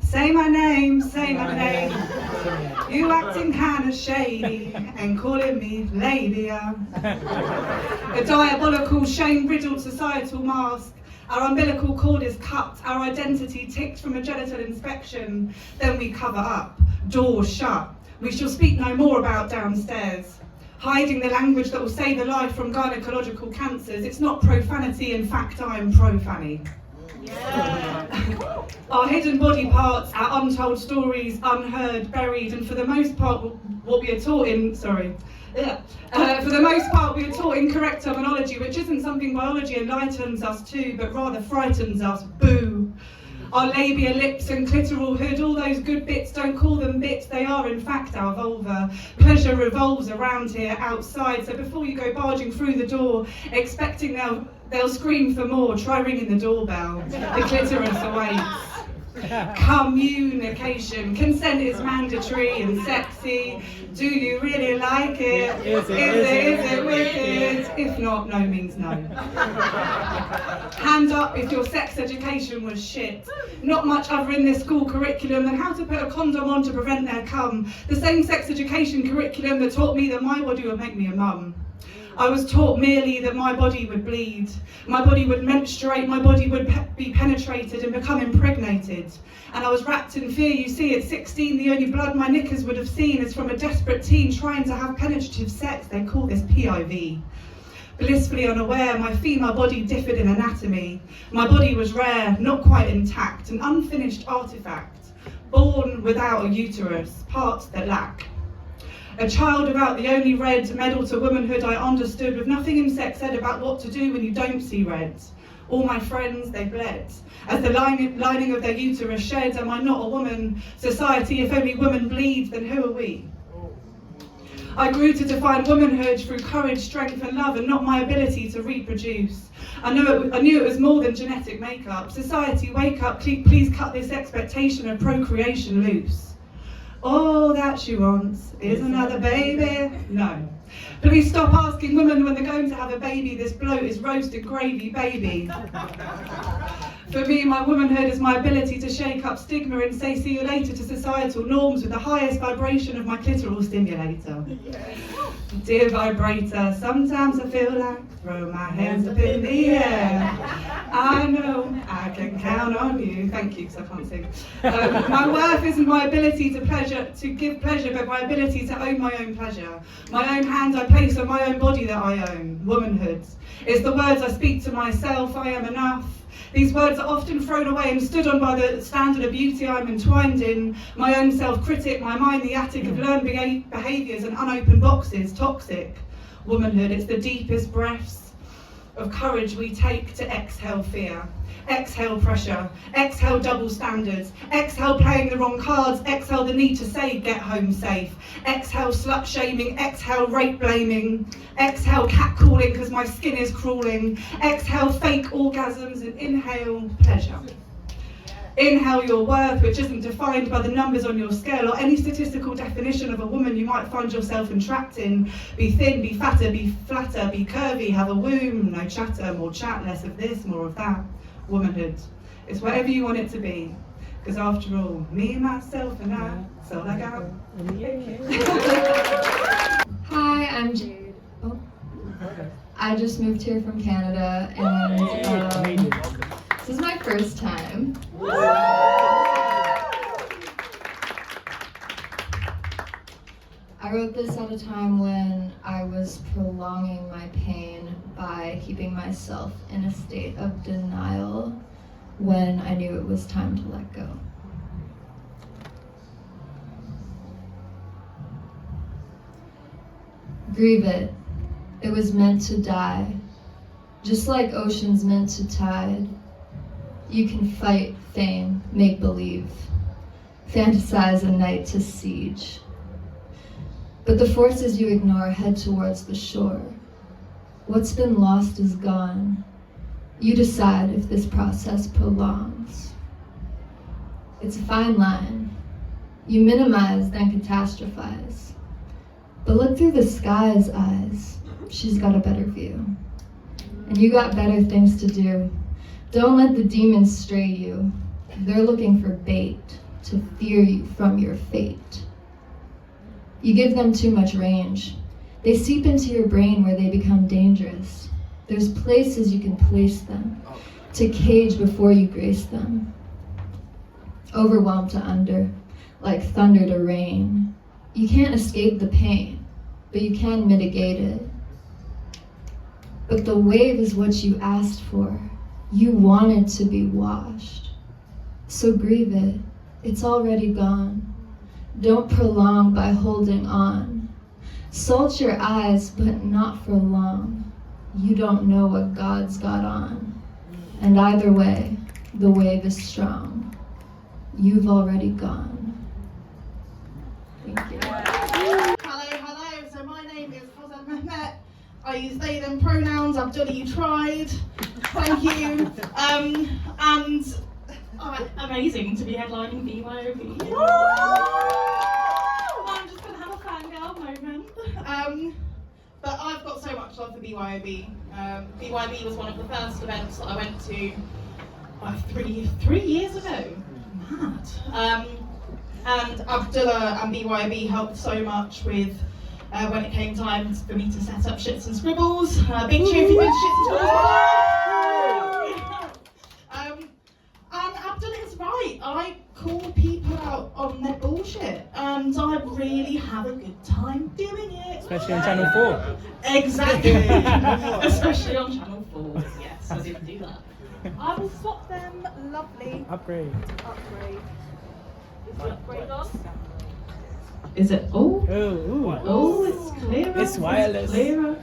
say my name, say my name. You acting kinda shady and calling me lady. A diabolical, shame-riddled societal mask. Our umbilical cord is cut, our identity ticked from a genital inspection. Then we cover up, doors shut. We shall speak no more about downstairs. hiding the language that will save a life from gynecological cancers. It's not profanity, in fact I am pro-fanny. Our hidden body parts, our untold stories, unheard, buried, and for the most part what we are taught in, for the most part we are taught incorrect terminology, which isn't something biology enlightens us to, but rather frightens us. Boo! Our labia, lips and clitoral hood, all those good bits, don't call them bits, they are in fact our vulva. Pleasure revolves around here, outside, so before you go barging through the door, expecting they'll scream for more, try ringing the doorbell. The clitoris awaits. Communication. Consent is mandatory and sexy. Do you really like it? Is it wicked? If not, no means no. Hand up if your sex education was shit. Not much other in this school curriculum than how to put a condom on to prevent their cum. The same sex education curriculum that taught me that my body would make me a mum. I was taught merely that my body would bleed, my body would menstruate, my body would be penetrated and become impregnated. And I was wrapped in fear. You see, at 16, the only blood my knickers would have seen is from a desperate teen trying to have penetrative sex. They call this PIV. Blissfully unaware, my female body differed in anatomy. My body was rare, not quite intact, an unfinished artifact, born without a uterus, parts that lack. A child without the only red medal to womanhood I understood, with nothing in sex said about what to do when you don't see red. All my friends, they bled. As the lining of their uterus shed, am I not a woman? Society, if only women bleed, then who are we? I grew to define womanhood through courage, strength and love, and not my ability to reproduce. I knew it was more than genetic makeup. Society, wake up, please cut this expectation of procreation loose. All that she wants is another baby. No. Please stop asking women when they're going to have a baby. This bloat is roasted gravy, baby. For me, my womanhood is my ability to shake up stigma and say see you later to societal norms with the highest vibration of my clitoral stimulator. Dear vibrator, sometimes I feel like throw my hands up in the air. I know I can count on you. Thank you, because I can't sing. My worth isn't my ability to give pleasure, but my ability to own my own pleasure. My own hand I place on my own body that I own. Womanhood. It's the words I speak to myself. I am enough. These words are often thrown away and stood on by the standard of beauty I'm entwined in. My own self-critic, my mind the attic of learned behaviours and unopened boxes, toxic. Womanhood, it's the deepest breaths of courage we take to exhale fear. Exhale pressure, exhale double standards, exhale playing the wrong cards, exhale the need to say get home safe, exhale slut shaming, exhale rape blaming, exhale catcalling because my skin is crawling, exhale fake orgasms and inhale pleasure. Inhale your worth, which isn't defined by the numbers on your scale or any statistical definition of a woman you might find yourself entrapped in. Be thin, be fatter, be flatter, be curvy, have a womb, no chatter, more chat, less of this, more of that. Womanhood. It's whatever you want it to be. Because after all, me, myself and I, that's all I got. Hi, I'm Jade. Oh. I just moved here from Canada and this is my first time. I wrote this at a time when I was prolonging my pain by keeping myself in a state of denial when I knew it was time to let go. Grieve it. It was meant to die. Just like oceans meant to tide. You can fight fame, make believe, fantasize a night to siege. But the forces you ignore head towards the shore. What's been lost is gone. You decide if this process prolongs. It's a fine line. You minimize, then catastrophize. But look through the sky's eyes. She's got a better view. And you got better things to do. Don't let the demons stray you. They're looking for bait to fear you from your fate. You give them too much range. They seep into your brain where they become dangerous. There's places you can place them, to cage before you grace them. Overwhelmed to under, like thunder to rain. You can't escape the pain, but you can mitigate it. But the wave is what you asked for. You wanted to be washed. So grieve it. It's already gone. Don't prolong by holding on. Salt your eyes, but not for long. You don't know what God's got on. And either way, the wave is strong. You've already gone. Thank you. Hello. So my name is Hazel. I use they, them pronouns. Abdullah, you tried. Thank you. Amazing to be headlining BYOB. I'm just going to have a fangirl moment. But I've got so much love for BYOB. BYOB was one of the first events that I went to 3 years ago. Mad. And Abdullah and BYOB helped so much with when it came time for me to set up Shits and Scribbles. Big cheer if you've been to Shits and Scribbles. And Abdullah is right. I call people out on their bullshit, and I really have a good time doing it. Especially on Channel 4. Exactly. Especially on Channel 4. Yes, I didn't do that. I will swap them. Lovely. Upgrade. Is the upgrade on? Is it? Oh, it's clearer. It's wireless. Clearer.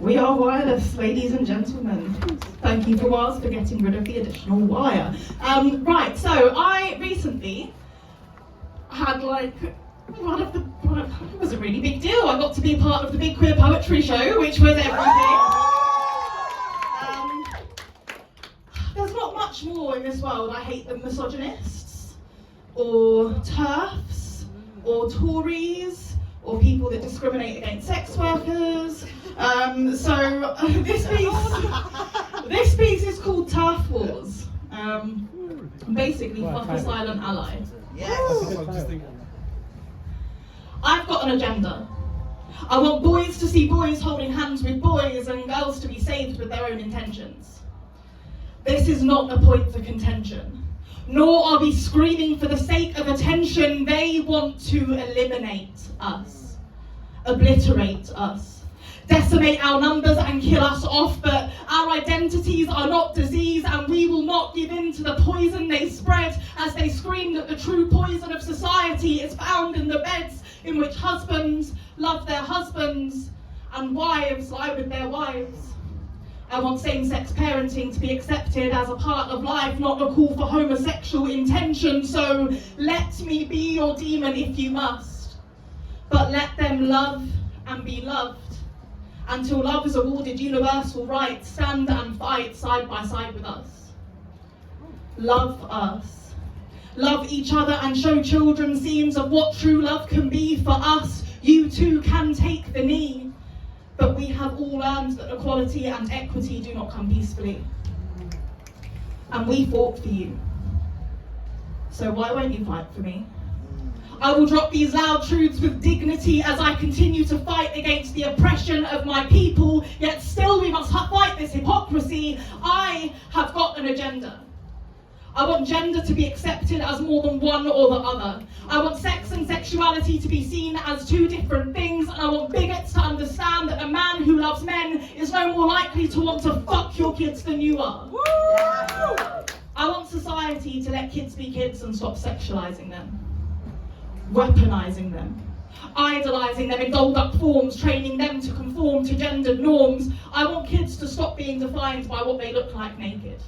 We are wireless, ladies and gentlemen. Thank you, Fawaz, for getting rid of the additional wire. Right, so I recently had it was a really big deal. I got to be part of the big queer poetry show, which was everything. There's not much more in this world I hate than misogynists, or TERFs, or Tories, or people that discriminate against sex workers. So this piece is called TERF Wars. Basically, fuck a silent ally. Yes. I've got an agenda. I want boys to see boys holding hands with boys and girls to be saved with their own intentions. This is not a point for contention, nor are we screaming for the sake of attention. They want to eliminate us, obliterate us, decimate our numbers and kill us off, but our identities are not disease, and we will not give in to the poison they spread as they scream that the true poison of society is found in the beds in which husbands love their husbands and wives lie with their wives. I want same-sex parenting to be accepted as a part of life, not a call for homosexual intention, so let me be your demon if you must, but let them love and be loved. Until love is awarded universal rights, stand and fight side by side with us. Love us. Love each other and show children scenes of what true love can be for us. You too can take the knee. But we have all learned that equality and equity do not come peacefully. And we fought for you. So why won't you fight for me? I will drop these loud truths with dignity as I continue to fight against the oppression of my people, yet still we must fight this hypocrisy. I have got an agenda. I want gender to be accepted as more than one or the other. I want sex and sexuality to be seen as two different things, and I want bigots to understand that a man who loves men is no more likely to want to fuck your kids than you are. Woo! I want society to let kids be kids and stop sexualizing them, weaponizing them, idolizing them in dolled up forms, training them to conform to gendered norms. I want kids to stop being defined by what they look like naked.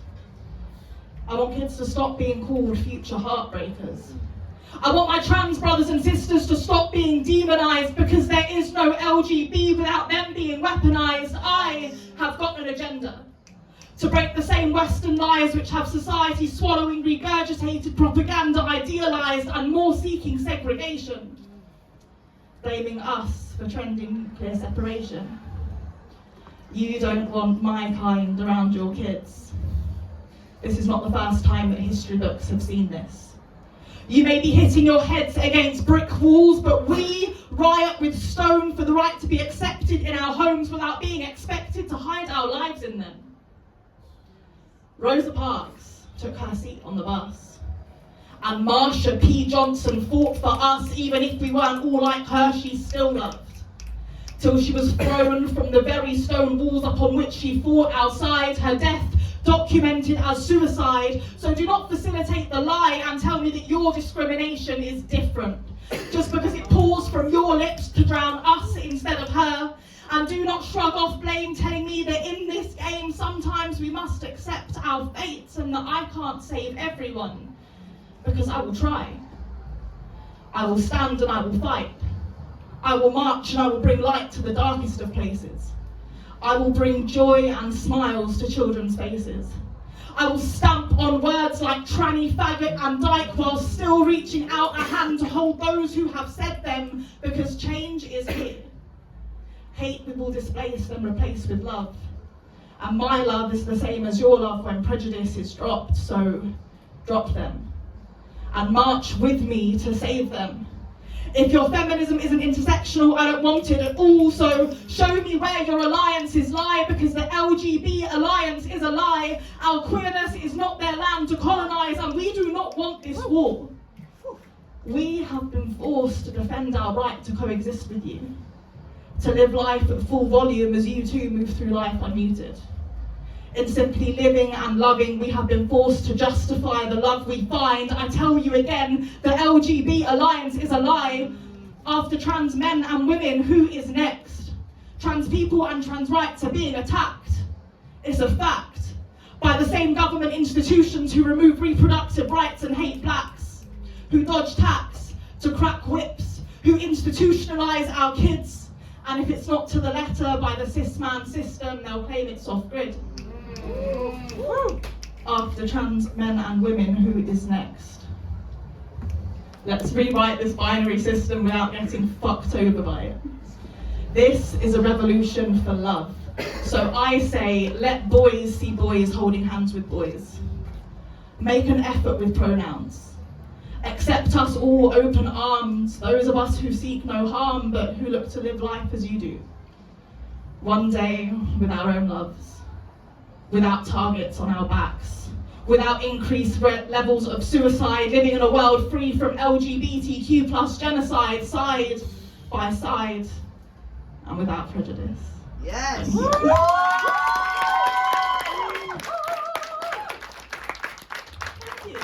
I want kids to stop being called future heartbreakers. I want my trans brothers and sisters to stop being demonized because there is no LGB without them being weaponized. I have got an agenda to break the same Western lies which have society swallowing regurgitated propaganda, idealized and more seeking segregation, blaming us for trending nuclear separation. You don't want my kind around your kids. This is not the first time that history books have seen this. You may be hitting your heads against brick walls, but we riot with stone for the right to be accepted in our homes without being expected to hide our lives in them. Rosa Parks took her seat on the bus, and Marsha P. Johnson fought for us. Even if we weren't all like her, she still loved. till she was thrown from the very stone walls upon which she fought outside, her death documented as suicide. So do not facilitate the lie and tell me that your discrimination is different, just because it pours from your lips to drown us instead of her. And do not shrug off blame, telling me that in this game sometimes we must accept our fates and that I can't save everyone, because I will try. I will stand and I will fight. I will march and I will bring light to the darkest of places. I will bring joy and smiles to children's faces. I will stamp on words like tranny, faggot and dyke while still reaching out a hand to hold those who have said them, because change is here. Hate we will displace and replace with love. And my love is the same as your love when prejudice is dropped, so drop them. And march with me to save them. If your feminism isn't intersectional, I don't want it at all, so show me where your alliances lie, because the LGB alliance is a lie. Our queerness is not their land to colonise, and we do not want this war. We have been forced to defend our right to coexist with you, to live life at full volume as you too move through life unmuted. In simply living and loving, we have been forced to justify the love we find. I tell you again, the LGB alliance is a lie. After trans men and women, who is next? Trans people and trans rights are being attacked. It's a fact. By the same government institutions who remove reproductive rights and hate blacks, who dodge tax to crack whips, who institutionalise our kids. And if it's not to the letter by the cis-man system, they'll claim it's off-grid. After trans men and women, who is next? Let's rewrite this binary system without getting fucked over by it. This is a revolution for love. So I say, let boys see boys holding hands with boys. Make an effort with pronouns. Accept us all open arms, those of us who seek no harm, but who look to live life as you do. One day, with our own loves. Without targets on our backs, without increased levels of suicide, living in a world free from LGBTQ plus genocide, side by side, and without prejudice. Yes! Thank you.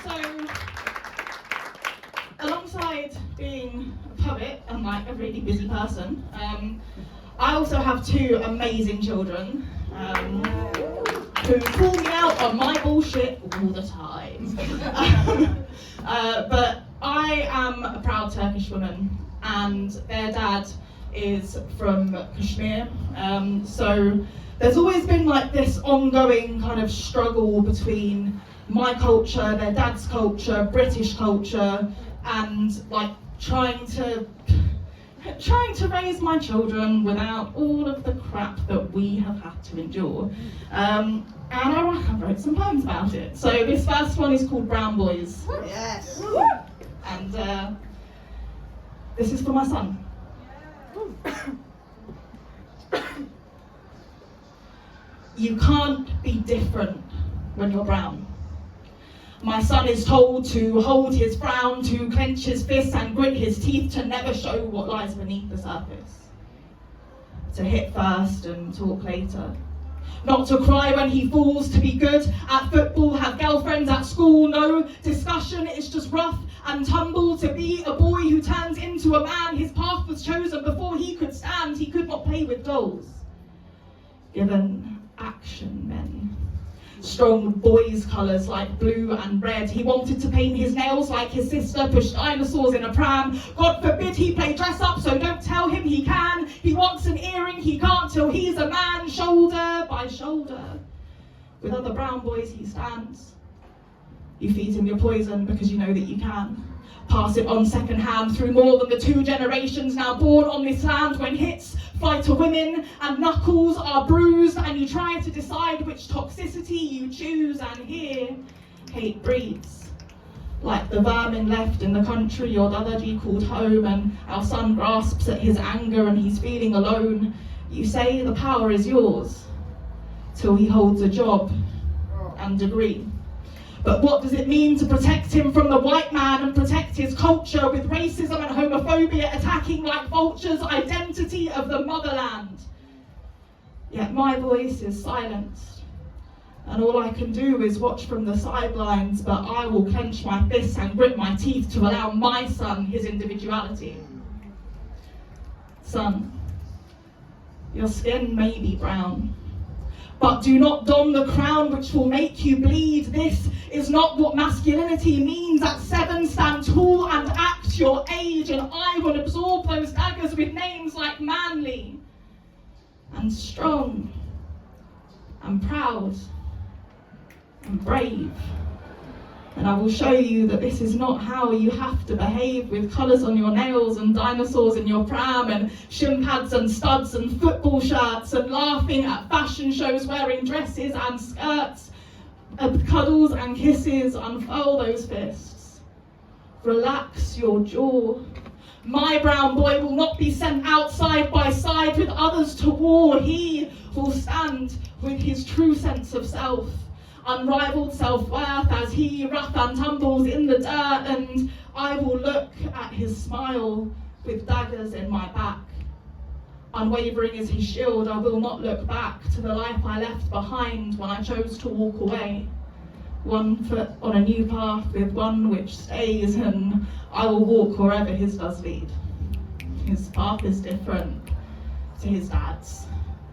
So, alongside being a poet and like a really busy person, I also have two amazing children. Who call me out on my bullshit all the time. But I am a proud Turkish woman, and their dad is from Kashmir. So there's always been like this ongoing kind of struggle between my culture, their dad's culture, British culture, and like trying to raise my children without all of the crap that we have had to endure. And I wrote some poems about it. So this first one is called Brown Boys. Yes. And this is for my son. You can't be different when you're brown. My son is told to hold his frown, to clench his fists and grit his teeth, to never show what lies beneath the surface. To hit first and talk later. Not to cry when he falls, to be good at football, have girlfriends at school. No discussion, it's just rough and tumble. To be a boy who turns into a man, his path was chosen before he could stand. He could not play with dolls. Given action men. Strong boys' colours like blue and red. He wanted to paint his nails like his sister, push dinosaurs in a pram. God forbid he play dress up, so don't tell him he can. He wants an earring, he can't till he's a man, shoulder by shoulder. With other brown boys he stands. You feed him your poison because you know that you can. Pass it on second hand through more than the 2 generations now born on this land. When hits fly to women and knuckles are bruised, and you try to decide which toxicity you choose, and here hate breeds. Like the vermin left in the country your dadaji called home, and our son grasps at his anger and he's feeling alone. You say the power is yours till he holds a job and degree. But what does it mean to protect him from the white man and protect his culture with racism and homophobia attacking like vultures identity of the motherland? Yet my voice is silenced, and all I can do is watch from the sidelines, but I will clench my fists and grit my teeth to allow my son his individuality. Son, your skin may be brown, but do not don the crown which will make you bleed. This is not what masculinity means. At 7, stand tall and act your age, and I will absorb those daggers with names like manly and strong and proud and brave. And I will show you that this is not how you have to behave, with colours on your nails and dinosaurs in your pram and shin pads and studs and football shirts and laughing at fashion shows wearing dresses and skirts. Cuddles and kisses, unfurl those fists. Relax your jaw. My brown boy will not be sent out side by side with others to war. He will stand with his true sense of self, unrivaled self-worth as he rough and tumbles in the dirt, and I will look at his smile with daggers in my back. Unwavering is his shield, I will not look back to the life I left behind when I chose to walk away. One foot on a new path with one which stays, and I will walk wherever his does lead. His path is different to his dad's,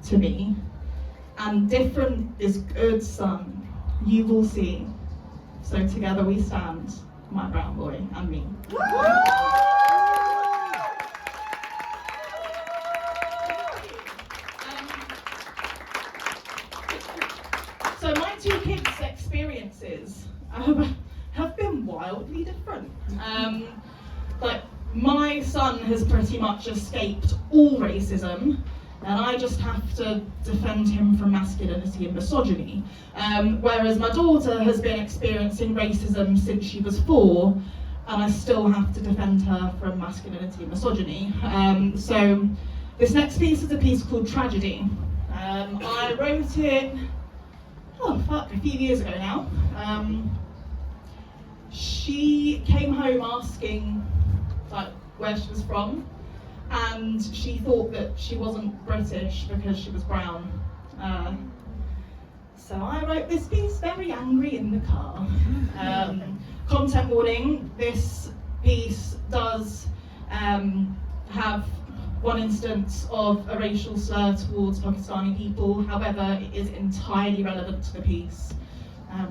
to me, and different is good, son. You will see. So together we stand, my brown boy and me. So my two kids' experiences have been wildly different. Like, my son has pretty much escaped all racism, and I just have to defend him from masculinity and misogyny. Whereas my daughter has been experiencing racism since she was 4, and I still have to defend her from masculinity and misogyny. So this next piece is a piece called Tragedy. I wrote it, a few years ago now. She came home asking where she was from, and she thought that she wasn't British because she was brown. So I wrote this piece very angry in the car. Content warning, this piece does have one instance of a racial slur towards Pakistani people, however, it is entirely relevant to the piece.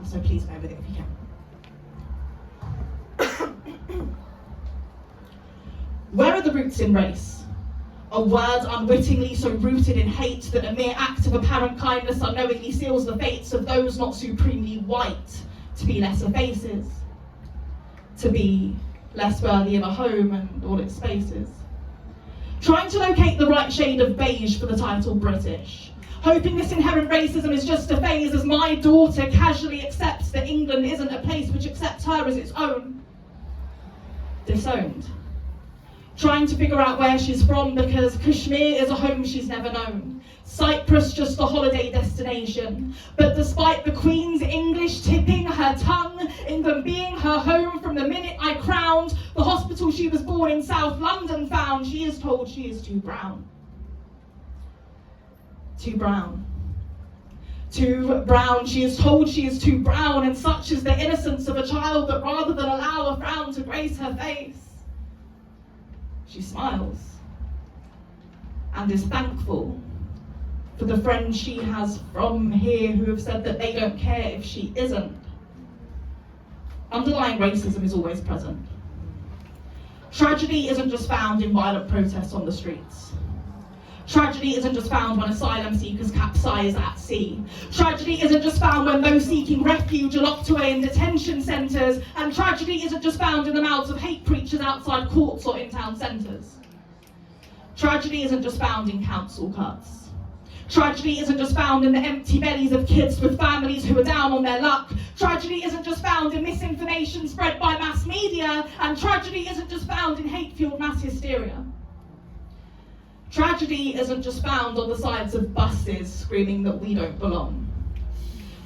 So please bear with it if you can. Where are the roots in race? A word unwittingly so rooted in hate that a mere act of apparent kindness unknowingly seals the fates of those not supremely white to be lesser faces, to be less worthy of a home and all its spaces. Trying to locate the right shade of beige for the title British, hoping this inherent racism is just a phase as my daughter casually accepts that England isn't a place which accepts her as its own. Disowned. Trying to figure out where she's from because Kashmir is a home she's never known. Cyprus just a holiday destination. But despite the Queen's English tipping her tongue, England being her home from the minute I crowned, the hospital she was born in South London found, she is told she is too brown. Too brown. Too brown, she is told she is too brown, and such is the innocence of a child that rather than allow a frown to grace her face, she smiles and is thankful for the friends she has from here who have said that they don't care if she isn't. Underlying racism is always present. Tragedy isn't just found in violent protests on the streets. Tragedy isn't just found when asylum seekers capsize at sea. Tragedy isn't just found when those seeking refuge are locked away in detention centres. And tragedy isn't just found in the mouths of hate preachers outside courts or in town centres. Tragedy isn't just found in council cuts. Tragedy isn't just found in the empty bellies of kids with families who are down on their luck. Tragedy isn't just found in misinformation spread by mass media. And tragedy isn't just found in hate-fueled mass hysteria. Tragedy isn't just found on the sides of buses screaming that we don't belong.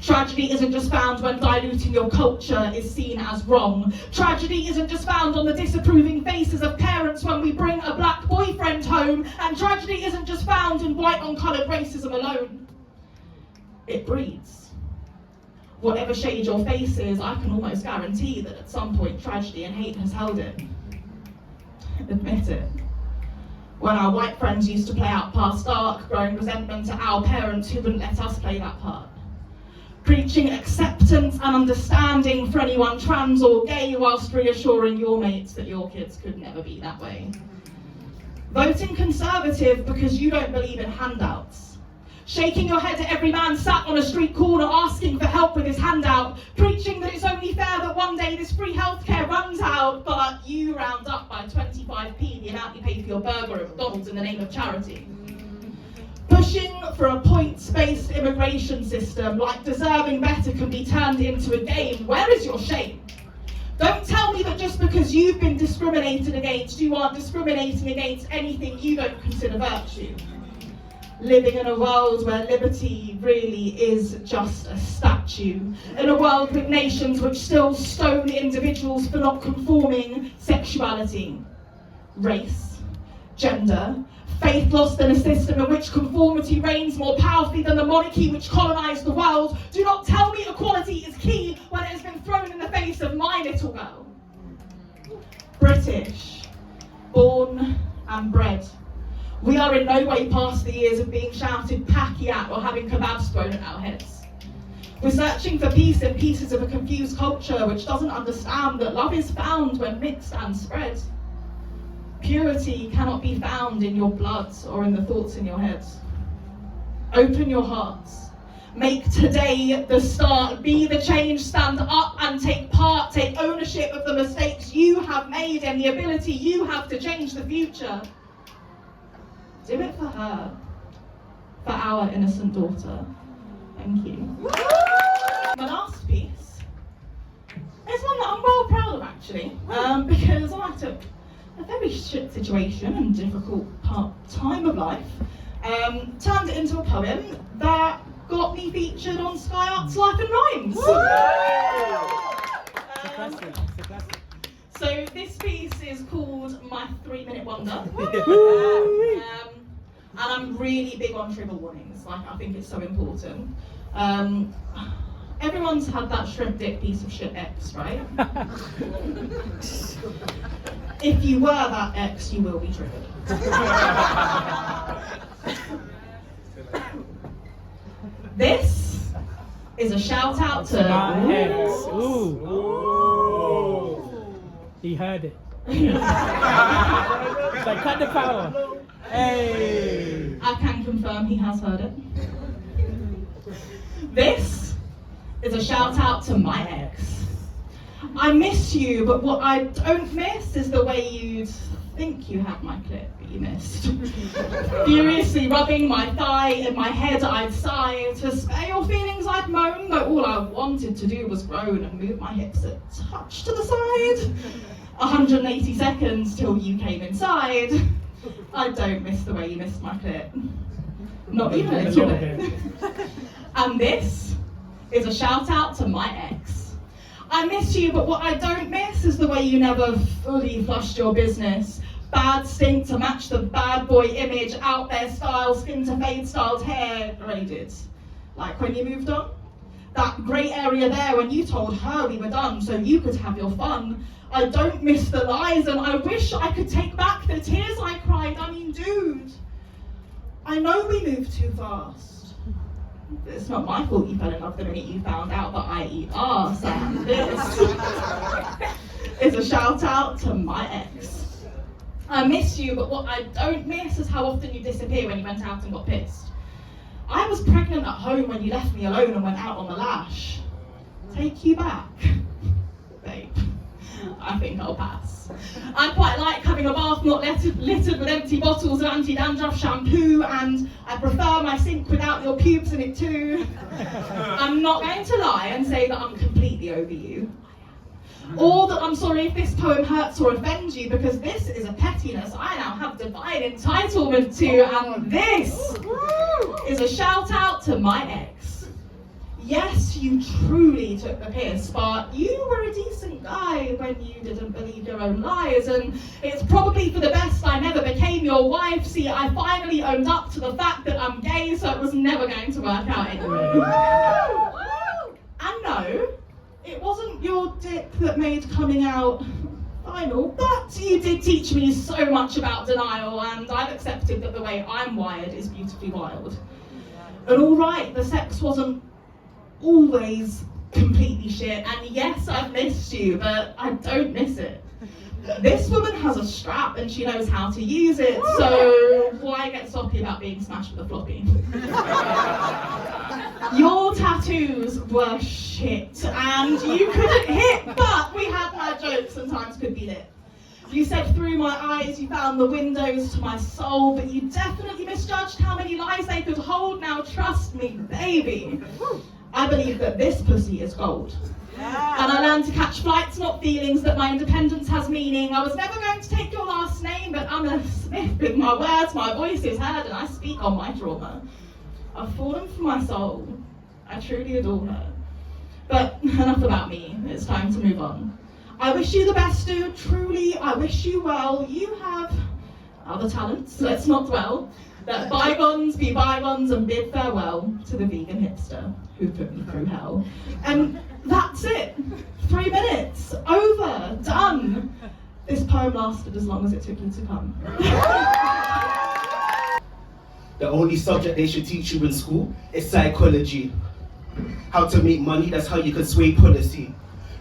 Tragedy isn't just found when diluting your culture is seen as wrong. Tragedy isn't just found on the disapproving faces of parents when we bring a black boyfriend home. And tragedy isn't just found in white on coloured racism alone. It breeds. Whatever shade your face is, I can almost guarantee that at some point tragedy and hate has held it. Admit it. When our white friends used to play out past dark, growing resentment at our parents who wouldn't let us play that part. Preaching acceptance and understanding for anyone trans or gay whilst reassuring your mates that your kids could never be that way. Voting Conservative because you don't believe in handouts. Shaking your head at every man sat on a street corner asking for help with his handout. Preaching that it's only fair that one day this free healthcare runs out, but you round up by 25p the amount you pay for your burger at McDonald's in the name of charity. Pushing for a points-based immigration system like deserving better can be turned into a game. Where is your shame? Don't tell me that just because you've been discriminated against, you aren't discriminating against anything you don't consider virtue. Living in a world where liberty really is just a statue. In a world with nations which still stone individuals for not conforming sexuality, race, gender, faith lost in a system in which conformity reigns more powerfully than the monarchy which colonised the world. Do not tell me equality is key when it has been thrown in the face of my little girl. British, born and bred. We are in no way past the years of being shouted packy at or having kebabs thrown at our heads. We're searching for peace in pieces of a confused culture which doesn't understand that love is found when mixed and spread. Purity cannot be found in your blood or in the thoughts in your heads. Open your hearts. Make today the start. Be the change. Stand up and take part. Take ownership of the mistakes you have made and the ability you have to change the future. Do it for her. For our innocent daughter. Thank you. My last piece is one that I'm well proud of actually, because I took a very shit situation and difficult time of life, turned it into a poem that got me featured on Sky Arts Life and Rhymes. So this piece is called My 3-Minute Wonder, and I'm really big on trigger warnings, like I think it's so important. Everyone's had that shrimp dick piece of shit ex, right? If you were that ex, you will be triggered. This is a shout out to my ex. Ooh. He heard it. So cut the power. Hey. I can confirm he has heard it. This is a shout out to my ex. I miss you, but what I don't miss is the way you'd think you had my clip, but you missed. Furiously rubbing my thigh, in my head I'd sigh. To spare your feelings I'd moan, though all I wanted to do was groan and move my hips a touch to the side. 180 seconds till you came inside. I don't miss the way you missed my clip. Not even a little bit. And this is a shout out to my ex. I miss you, but what I don't miss is the way you never fully flushed your business. Bad stink to match the bad boy image, out there style, skin to fade styled hair graded. Like when you moved on. That grey area there when you told her we were done so you could have your fun. I don't miss the lies and I wish I could take back the tears I cried. I mean, dude, I know we moved too fast. It's not my fault you fell in love the minute you found out that I eat arse, and this is a shout out to my ex. I miss you, but what I don't miss is how often you disappear when you went out and got pissed. I was pregnant at home when you left me alone and went out on the lash. Take you back, babe. I think I'll pass. I quite like having a bath not littered with empty bottles of anti-dandruff shampoo, and I prefer my sink without your pubes in it too. I'm not going to lie and say that I'm completely over you. Or that I'm sorry if this poem hurts or offends you, because this is a pettiness I now have divine entitlement to, and this is a shout out to my ex. Yes, you truly took the piss, but you were a decent guy when you didn't believe your own lies, and it's probably for the best I never became your wife. See, I finally owned up to the fact that I'm gay, so it was never going to work out anyway. And no, it wasn't your dick that made coming out final, but you did teach me so much about denial, and I've accepted that the way I'm wired is beautifully wild. And all right, the sex wasn't always completely shit, and yes, I've missed you, but I don't miss it. This woman has a strap and she knows how to use it, so why get soppy about being smashed with a floppy? Your tattoos were shit, and you couldn't hit, but we had mad jokes and times could be lit. You said through my eyes you found the windows to my soul, but you definitely misjudged how many lies they could hold. Now trust me, baby, I believe that this pussy is gold. And I learned to catch flights, not feelings, that my independence has meaning. I was never going to take your last name, but I'm a smith with my words, my voice is heard, and I speak on my trauma. I've fallen for my soul. I truly adore her. But enough about me, it's time to move on. I wish you the best, dude, truly, I wish you well. You have other talents, let's not dwell. Let bygones be bygones and bid farewell to the vegan hipster who put me through hell. And that's it. 3 minutes. Over. Done. This poem lasted as long as it took you to come. The only subject they should teach you in school is psychology. How to make money, that's how you can sway policy.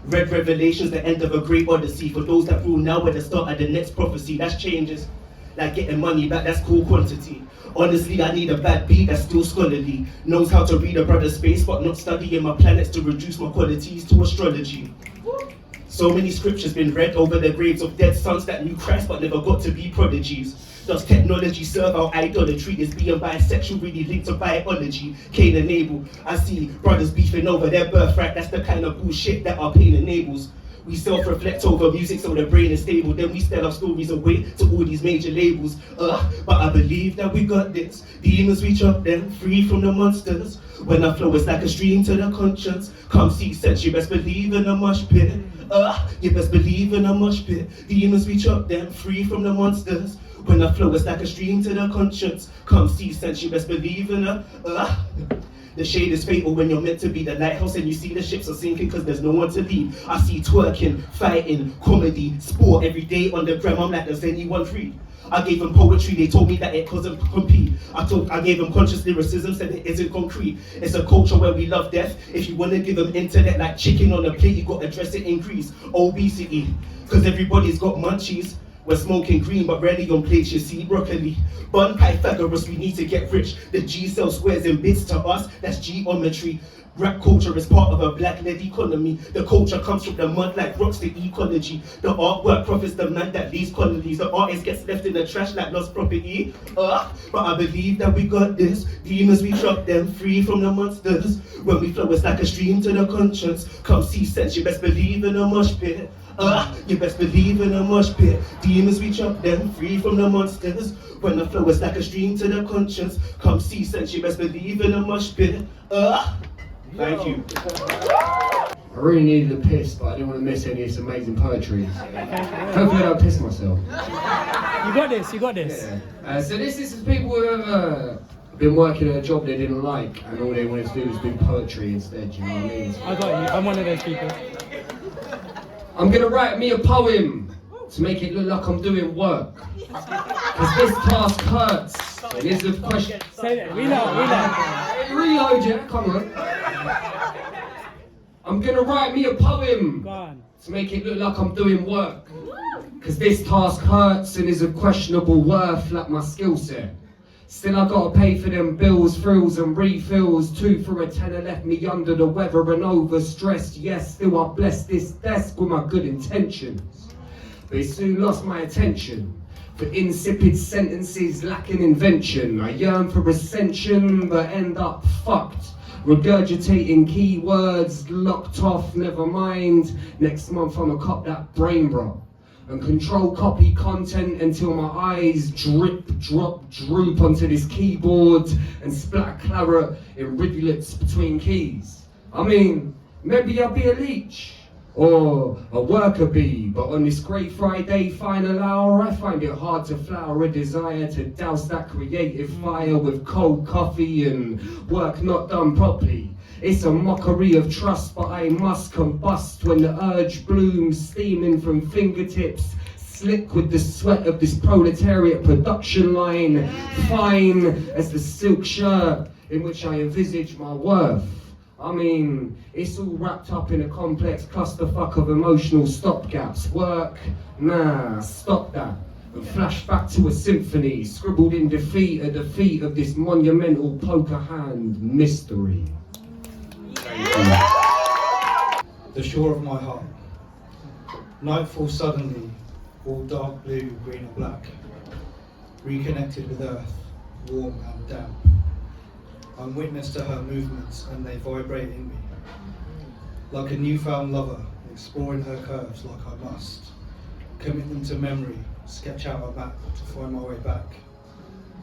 Read Revelations, the end of a great odyssey. For those that rule now, at the start of the next prophecy, that's changes. Like getting money back, that's cool quantity. Honestly, I need a bad beat that's still scholarly. Knows how to read a brother's space, but not studying my planets to reduce my qualities to astrology. So many scriptures been read over the graves of dead sons that knew Christ but never got to be prodigies. Does technology serve our idolatry? Is being bisexual really linked to biology? Cain and Abel, I see brothers beefing over their birthright. That's the kind of bullshit that our pain enables. We self-reflect over music so the brain is stable. Then we sell our stories away to all these major labels. But I believe that we got this. Demons we chop them free from the monsters. When I flow it's like a stream to the conscience. Come see sense, you best believe in a mosh pit. You best believe in a mosh pit. Demons we chop them free from the monsters. When I flow it's like a stream to the conscience. Come see sense, you best believe in a The shade is fatal when you're meant to be the lighthouse and you see the ships are sinking because there's no one to lead. I see twerking, fighting, comedy, sport every day on the gram. I'm like, does anyone read? I gave them poetry, they told me that it couldn't compete. I gave them conscious lyricism, said it isn't concrete. It's a culture where we love death. If you want to give them internet like chicken on a plate, you got to address it in Greece. Obesity, because everybody's got munchies. We're smoking green, but rarely on plates you see broccoli. Bun Pythagoras, we need to get rich. The G cell squares in bits to us, that's geometry. Rap culture is part of a black-led economy. The culture comes from the mud like rocks, the ecology. The artwork profits the man that leaves colonies. The artist gets left in the trash like lost property. But I believe that we got this. Demons, we chop them free from the monsters. When we flow, it's like a stream to the conscience. Come see sense, you best believe in a mosh pit. You best believe in a mosh pit. Demons, we chop them free from the monsters. When the flow is like a stream to the conscience. Come see sense, you best believe in a mosh pit. Thank you. I really needed a piss, but I didn't want to miss any of this amazing poetry. Hopefully I don't piss myself. You got this, you got this. Yeah. So this is for people who have been working at a job they didn't like and all they wanted to do was do poetry instead, you know what I mean? I got you, I'm one of those people. I'm gonna write me a poem to make it look like I'm doing work. Cause this task hurts. It is a question. Say that, reload. Reload, yeah, come on. I'm gonna write me a poem to make it look like I'm doing work. Cause this task hurts and is of questionable worth like my skill set. Still I gotta pay for them bills, frills and refills. 2 for a tenner left me under the weather and overstressed. Yes, still I bless this desk with my good intentions. But it soon lost my attention for insipid sentences lacking invention. I yearn for ascension but end up fucked. Regurgitating keywords, locked off, never mind. Next month I'ma cop that brain rot and control copy content until my eyes drip, drop, droop onto this keyboard and splat claret in rivulets between keys. I mean, maybe I'll be a leech or a worker bee, but on this great Friday final hour, I find it hard to flower a desire to douse that creative fire with cold coffee and work not done properly. It's a mockery of trust, but I must combust when the urge blooms, steaming from fingertips, slick with the sweat of this proletariat production line, fine as the silk shirt in which I envisage my worth. I mean, it's all wrapped up in a complex clusterfuck of emotional stopgaps. Work, nah, stop that. And flash back to a symphony, scribbled in defeat at the feet of this monumental poker hand mystery. The shore of my heart. Nightfall suddenly, all dark blue, green and black. Reconnected with earth, warm and damp. I'm witness to her movements and they vibrate in me. Like a newfound lover, exploring her curves like I must. Commit them to memory, sketch out a map to find my way back,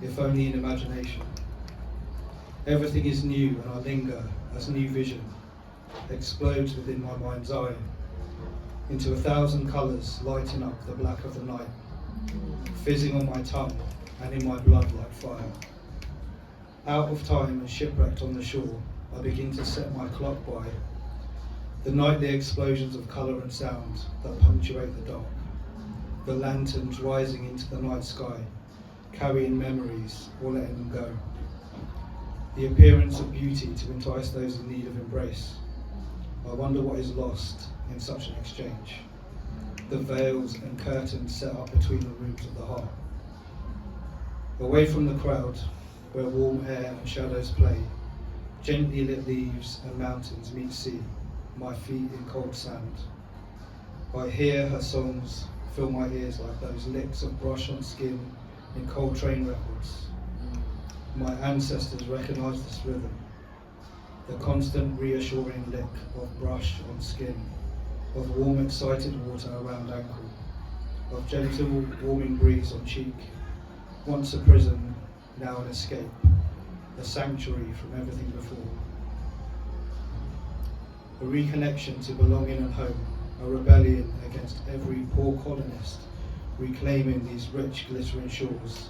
if only in imagination. Everything is new and I linger as new vision explodes within my mind's eye into 1,000 colours lighting up the black of the night, fizzing on my tongue and in my blood like fire. Out of time and shipwrecked on the shore, I begin to set my clock by the nightly explosions of colour and sound that punctuate the dark. The lanterns rising into the night sky, carrying memories or letting them go. The appearance of beauty to entice those in need of embrace. I wonder what is lost in such an exchange. The veils and curtains set up between the rooms of the heart. Away from the crowd, where warm air and shadows play, gently lit leaves and mountains meet sea, my feet in cold sand. I hear her songs fill my ears like those licks of brush on skin in cold train records. My ancestors recognise this rhythm, the constant reassuring lick of brush on skin, of warm excited water around ankle, of gentle warming breeze on cheek, once a prison, now an escape, a sanctuary from everything before. A reconnection to belonging and home, a rebellion against every poor colonist, reclaiming these rich glittering shores,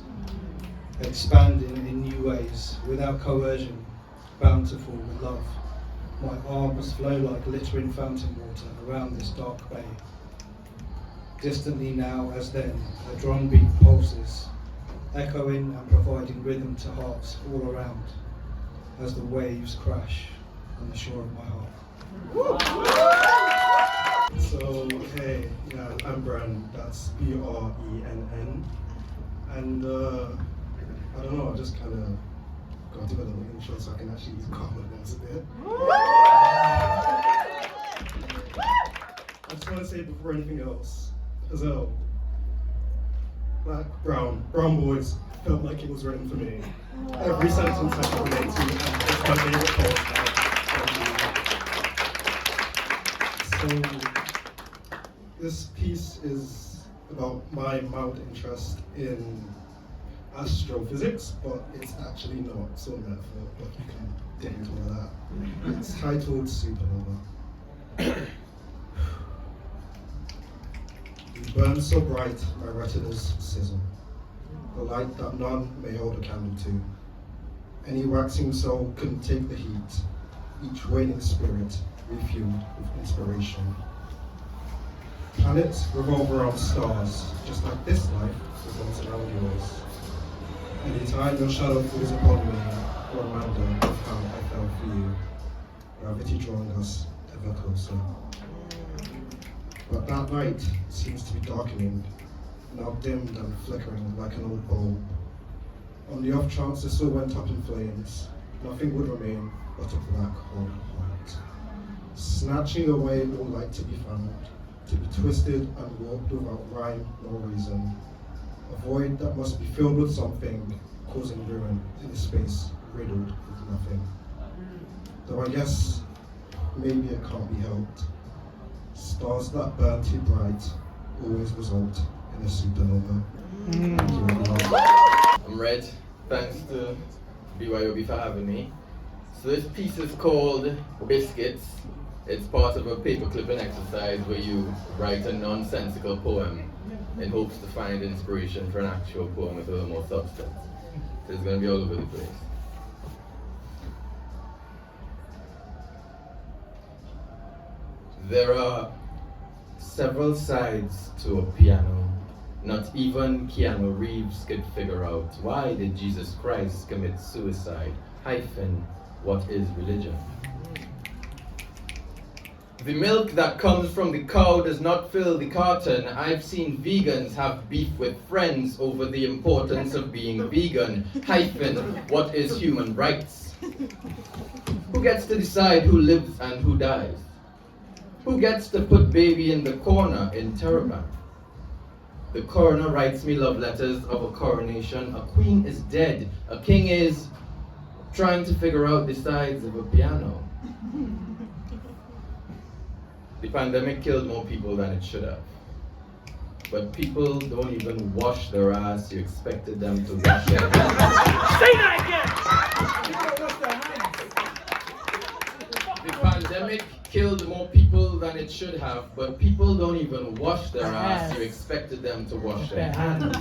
expanding in new ways, without coercion, bountiful with love. My arms flow like glittering fountain water around this dark bay. Distantly now as then, a drumbeat pulses, echoing and providing rhythm to hearts all around, as the waves crash on the shore of my heart. So, hey, yeah, I'm Bren, that's B-R-E-N-N, and I don't know, I just kind of got to do a little intro so I can actually calm it down a bit. I just want to say before anything else, Hazel, black, brown boys, felt like it was written for me. Every sentence I can relate to, and it's my favorite poem. So, this piece is about my mild interest in astrophysics, but it's actually not so metaphor, but you can dig into all of that. It's titled Supernova. You burn so bright, my retinas sizzle. The light that none may hold a candle to. Any waxing soul couldn't take the heat. Each waning spirit refueled with inspiration. Planets revolve around stars, just like this life revolves around yours. Anytime your shadow falls upon me, reminder of how I fell for you. Gravity drawing us ever closer. But that light seems to be darkening, now dimmed and flickering like an old bulb. On the off chance this all went up in flames, nothing would remain but a black hole heart. Snatching away all light to be found, to be twisted and warped without rhyme nor reason. A void that must be filled with something, causing ruin in a space riddled with nothing. Though I guess maybe it can't be helped. Stars that burn too bright always result in a supernova. Thank you. I'm Red. Thanks to BYOB for having me. So this piece is called Biscuits. It's part of a paper clipping exercise where you write a nonsensical poem in hopes to find inspiration for an actual poem with a little more substance. So it's going to be all over the place. There are several sides to a piano. Not even Keanu Reeves could figure out why did Jesus Christ commit suicide, what is religion? The milk that comes from the cow does not fill the carton. I've seen vegans have beef with friends over the importance of being vegan, what is human rights? Who gets to decide who lives and who dies? Who gets to put baby in the corner in Terabang? The coroner writes me love letters of a coronation. A queen is dead. A king is trying to figure out the sides of a piano. The pandemic killed more people than it should have. But people don't even wash their ass. You expected them to wash their hands. Say that again! The pandemic killed more people than it should have, but people don't even wash their ass. You expected them to wash their hands.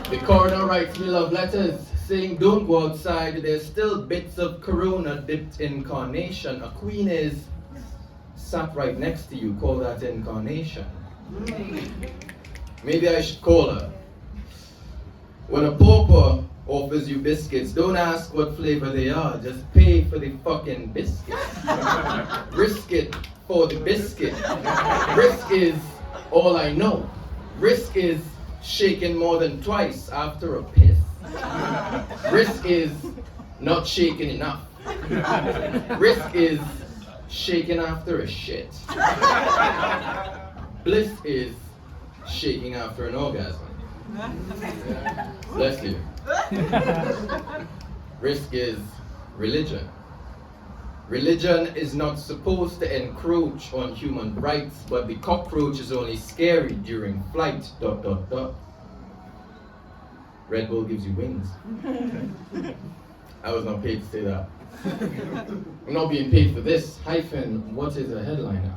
The coroner writes me love letters saying don't go outside. There's still bits of corona dipped in carnation. A queen is sat right next to you. Call that incarnation. Maybe I should call her. When a pauper offers you biscuits, don't ask what flavor they are, just pay for the fucking biscuit. Risk it for the biscuit. Risk is all I know. Risk is shaking more than twice after a piss. Risk is not shaking enough. Risk is shaking after a shit. Bliss is shaking after an orgasm. Bless you. Risk is religion. Religion is not supposed to encroach on human rights, but the cockroach is only scary during flight, ... Red Bull gives you wings. I was not paid to say that. I'm not being paid for this. What is a headliner?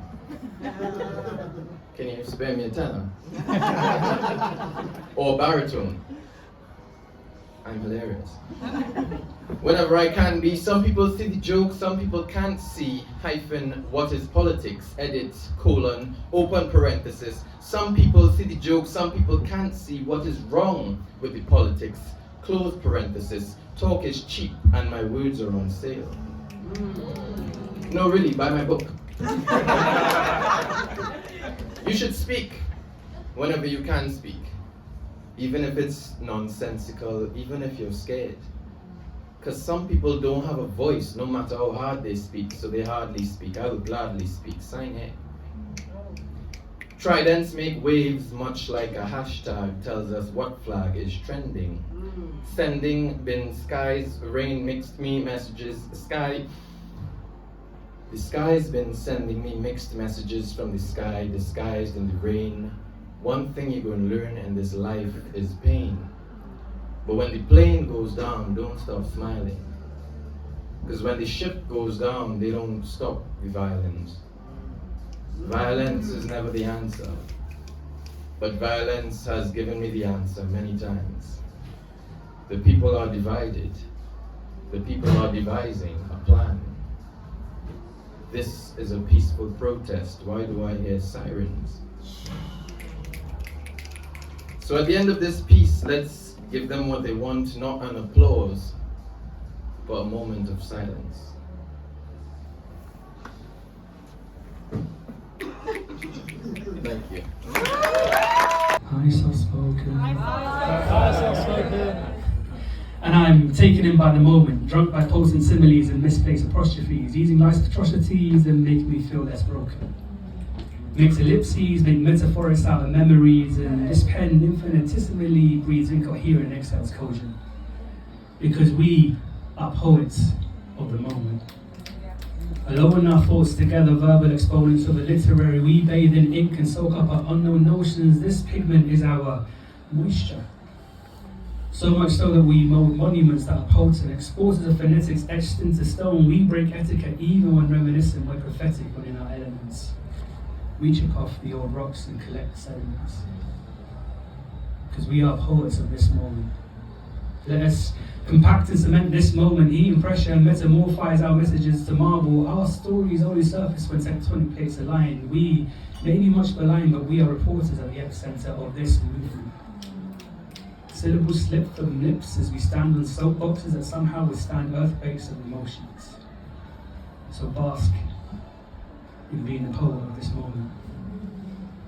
Can you spare me a tenor? Or baritone? I'm hilarious. Whenever I can be, some people see the joke, some people can't see, what is politics, edit, : open parenthesis. Some people see the joke, some people can't see what is wrong with the politics, close parenthesis. Talk is cheap and my words are on sale. No, really, buy my book. You should speak whenever you can speak. Even if it's nonsensical, even if you're scared. Because some people don't have a voice, no matter how hard they speak, so they hardly speak. I will gladly speak. Sign here. Tridents make waves, much like a hashtag tells us what flag is trending. Sending bin skies, rain mixed me messages. The sky's been sending me mixed messages from the sky, disguised in the rain. One thing you're going to learn in this life is pain. But when the plane goes down, don't stop smiling. Because when the ship goes down, they don't stop the violence. Violence is never the answer. But violence has given me the answer many times. The people are divided. The people are devising a plan. This is a peaceful protest. Why do I hear sirens? So at the end of this piece, let's give them what they want, not an applause, but a moment of silence. Thank you. Hi, soft-spoken. Hi, soft-spoken. And I'm taken in by the moment, drunk by posing similes and misplaced apostrophes, using life's atrocities and making me feel less broken. Mix ellipses, make metaphorest out of memories, and this pen infinitesimally breathes incoherent and exhales cogent. Because we are poets of the moment. Alone our thoughts together, verbal exponents of the literary, we bathe in ink and soak up our unknown notions. This pigment is our moisture. So much so that we mold monuments that are potent, exporters of phonetics etched into stone. We break etiquette even when reminiscent, we're prophetic when in our elements. We chip off the old rocks and collect sediments. Because we are poets of this moment. Let us compact and cement this moment, heat and pressure, and metamorphise our messages to marble. Our stories only surface when tectonic plates align. We may be much maligned, but we are reporters at the epicenter of this movement. Syllables slip from lips as we stand on soapboxes that somehow withstand earthquakes of emotions. So bask in being the poet of this moment.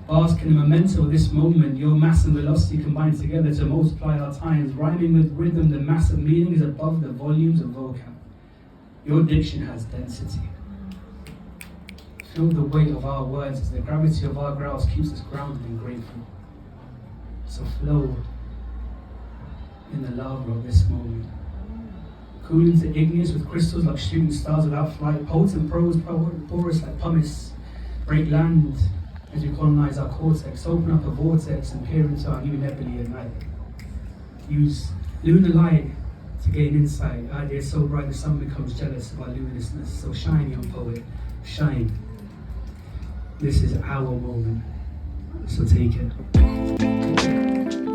Bask in the memento of this moment. Your mass and velocity combine together to multiply our times. Rhyming with rhythm, the mass of meaning is above the volumes of vocab. Your diction has density. Feel the weight of our words as the gravity of our growls keeps us grounded and grateful. So flow in the lava of this moment. Cool into igneous with crystals like shooting stars without flight. Potent prose, porous like pumice. Break land as we colonize our cortex. Open up a vortex and peer into our new nebulae at night. Use lunar light to gain insight. Ideas so bright the sun becomes jealous of our luminousness. So shine, young poet, shine. This is our moment, so take it.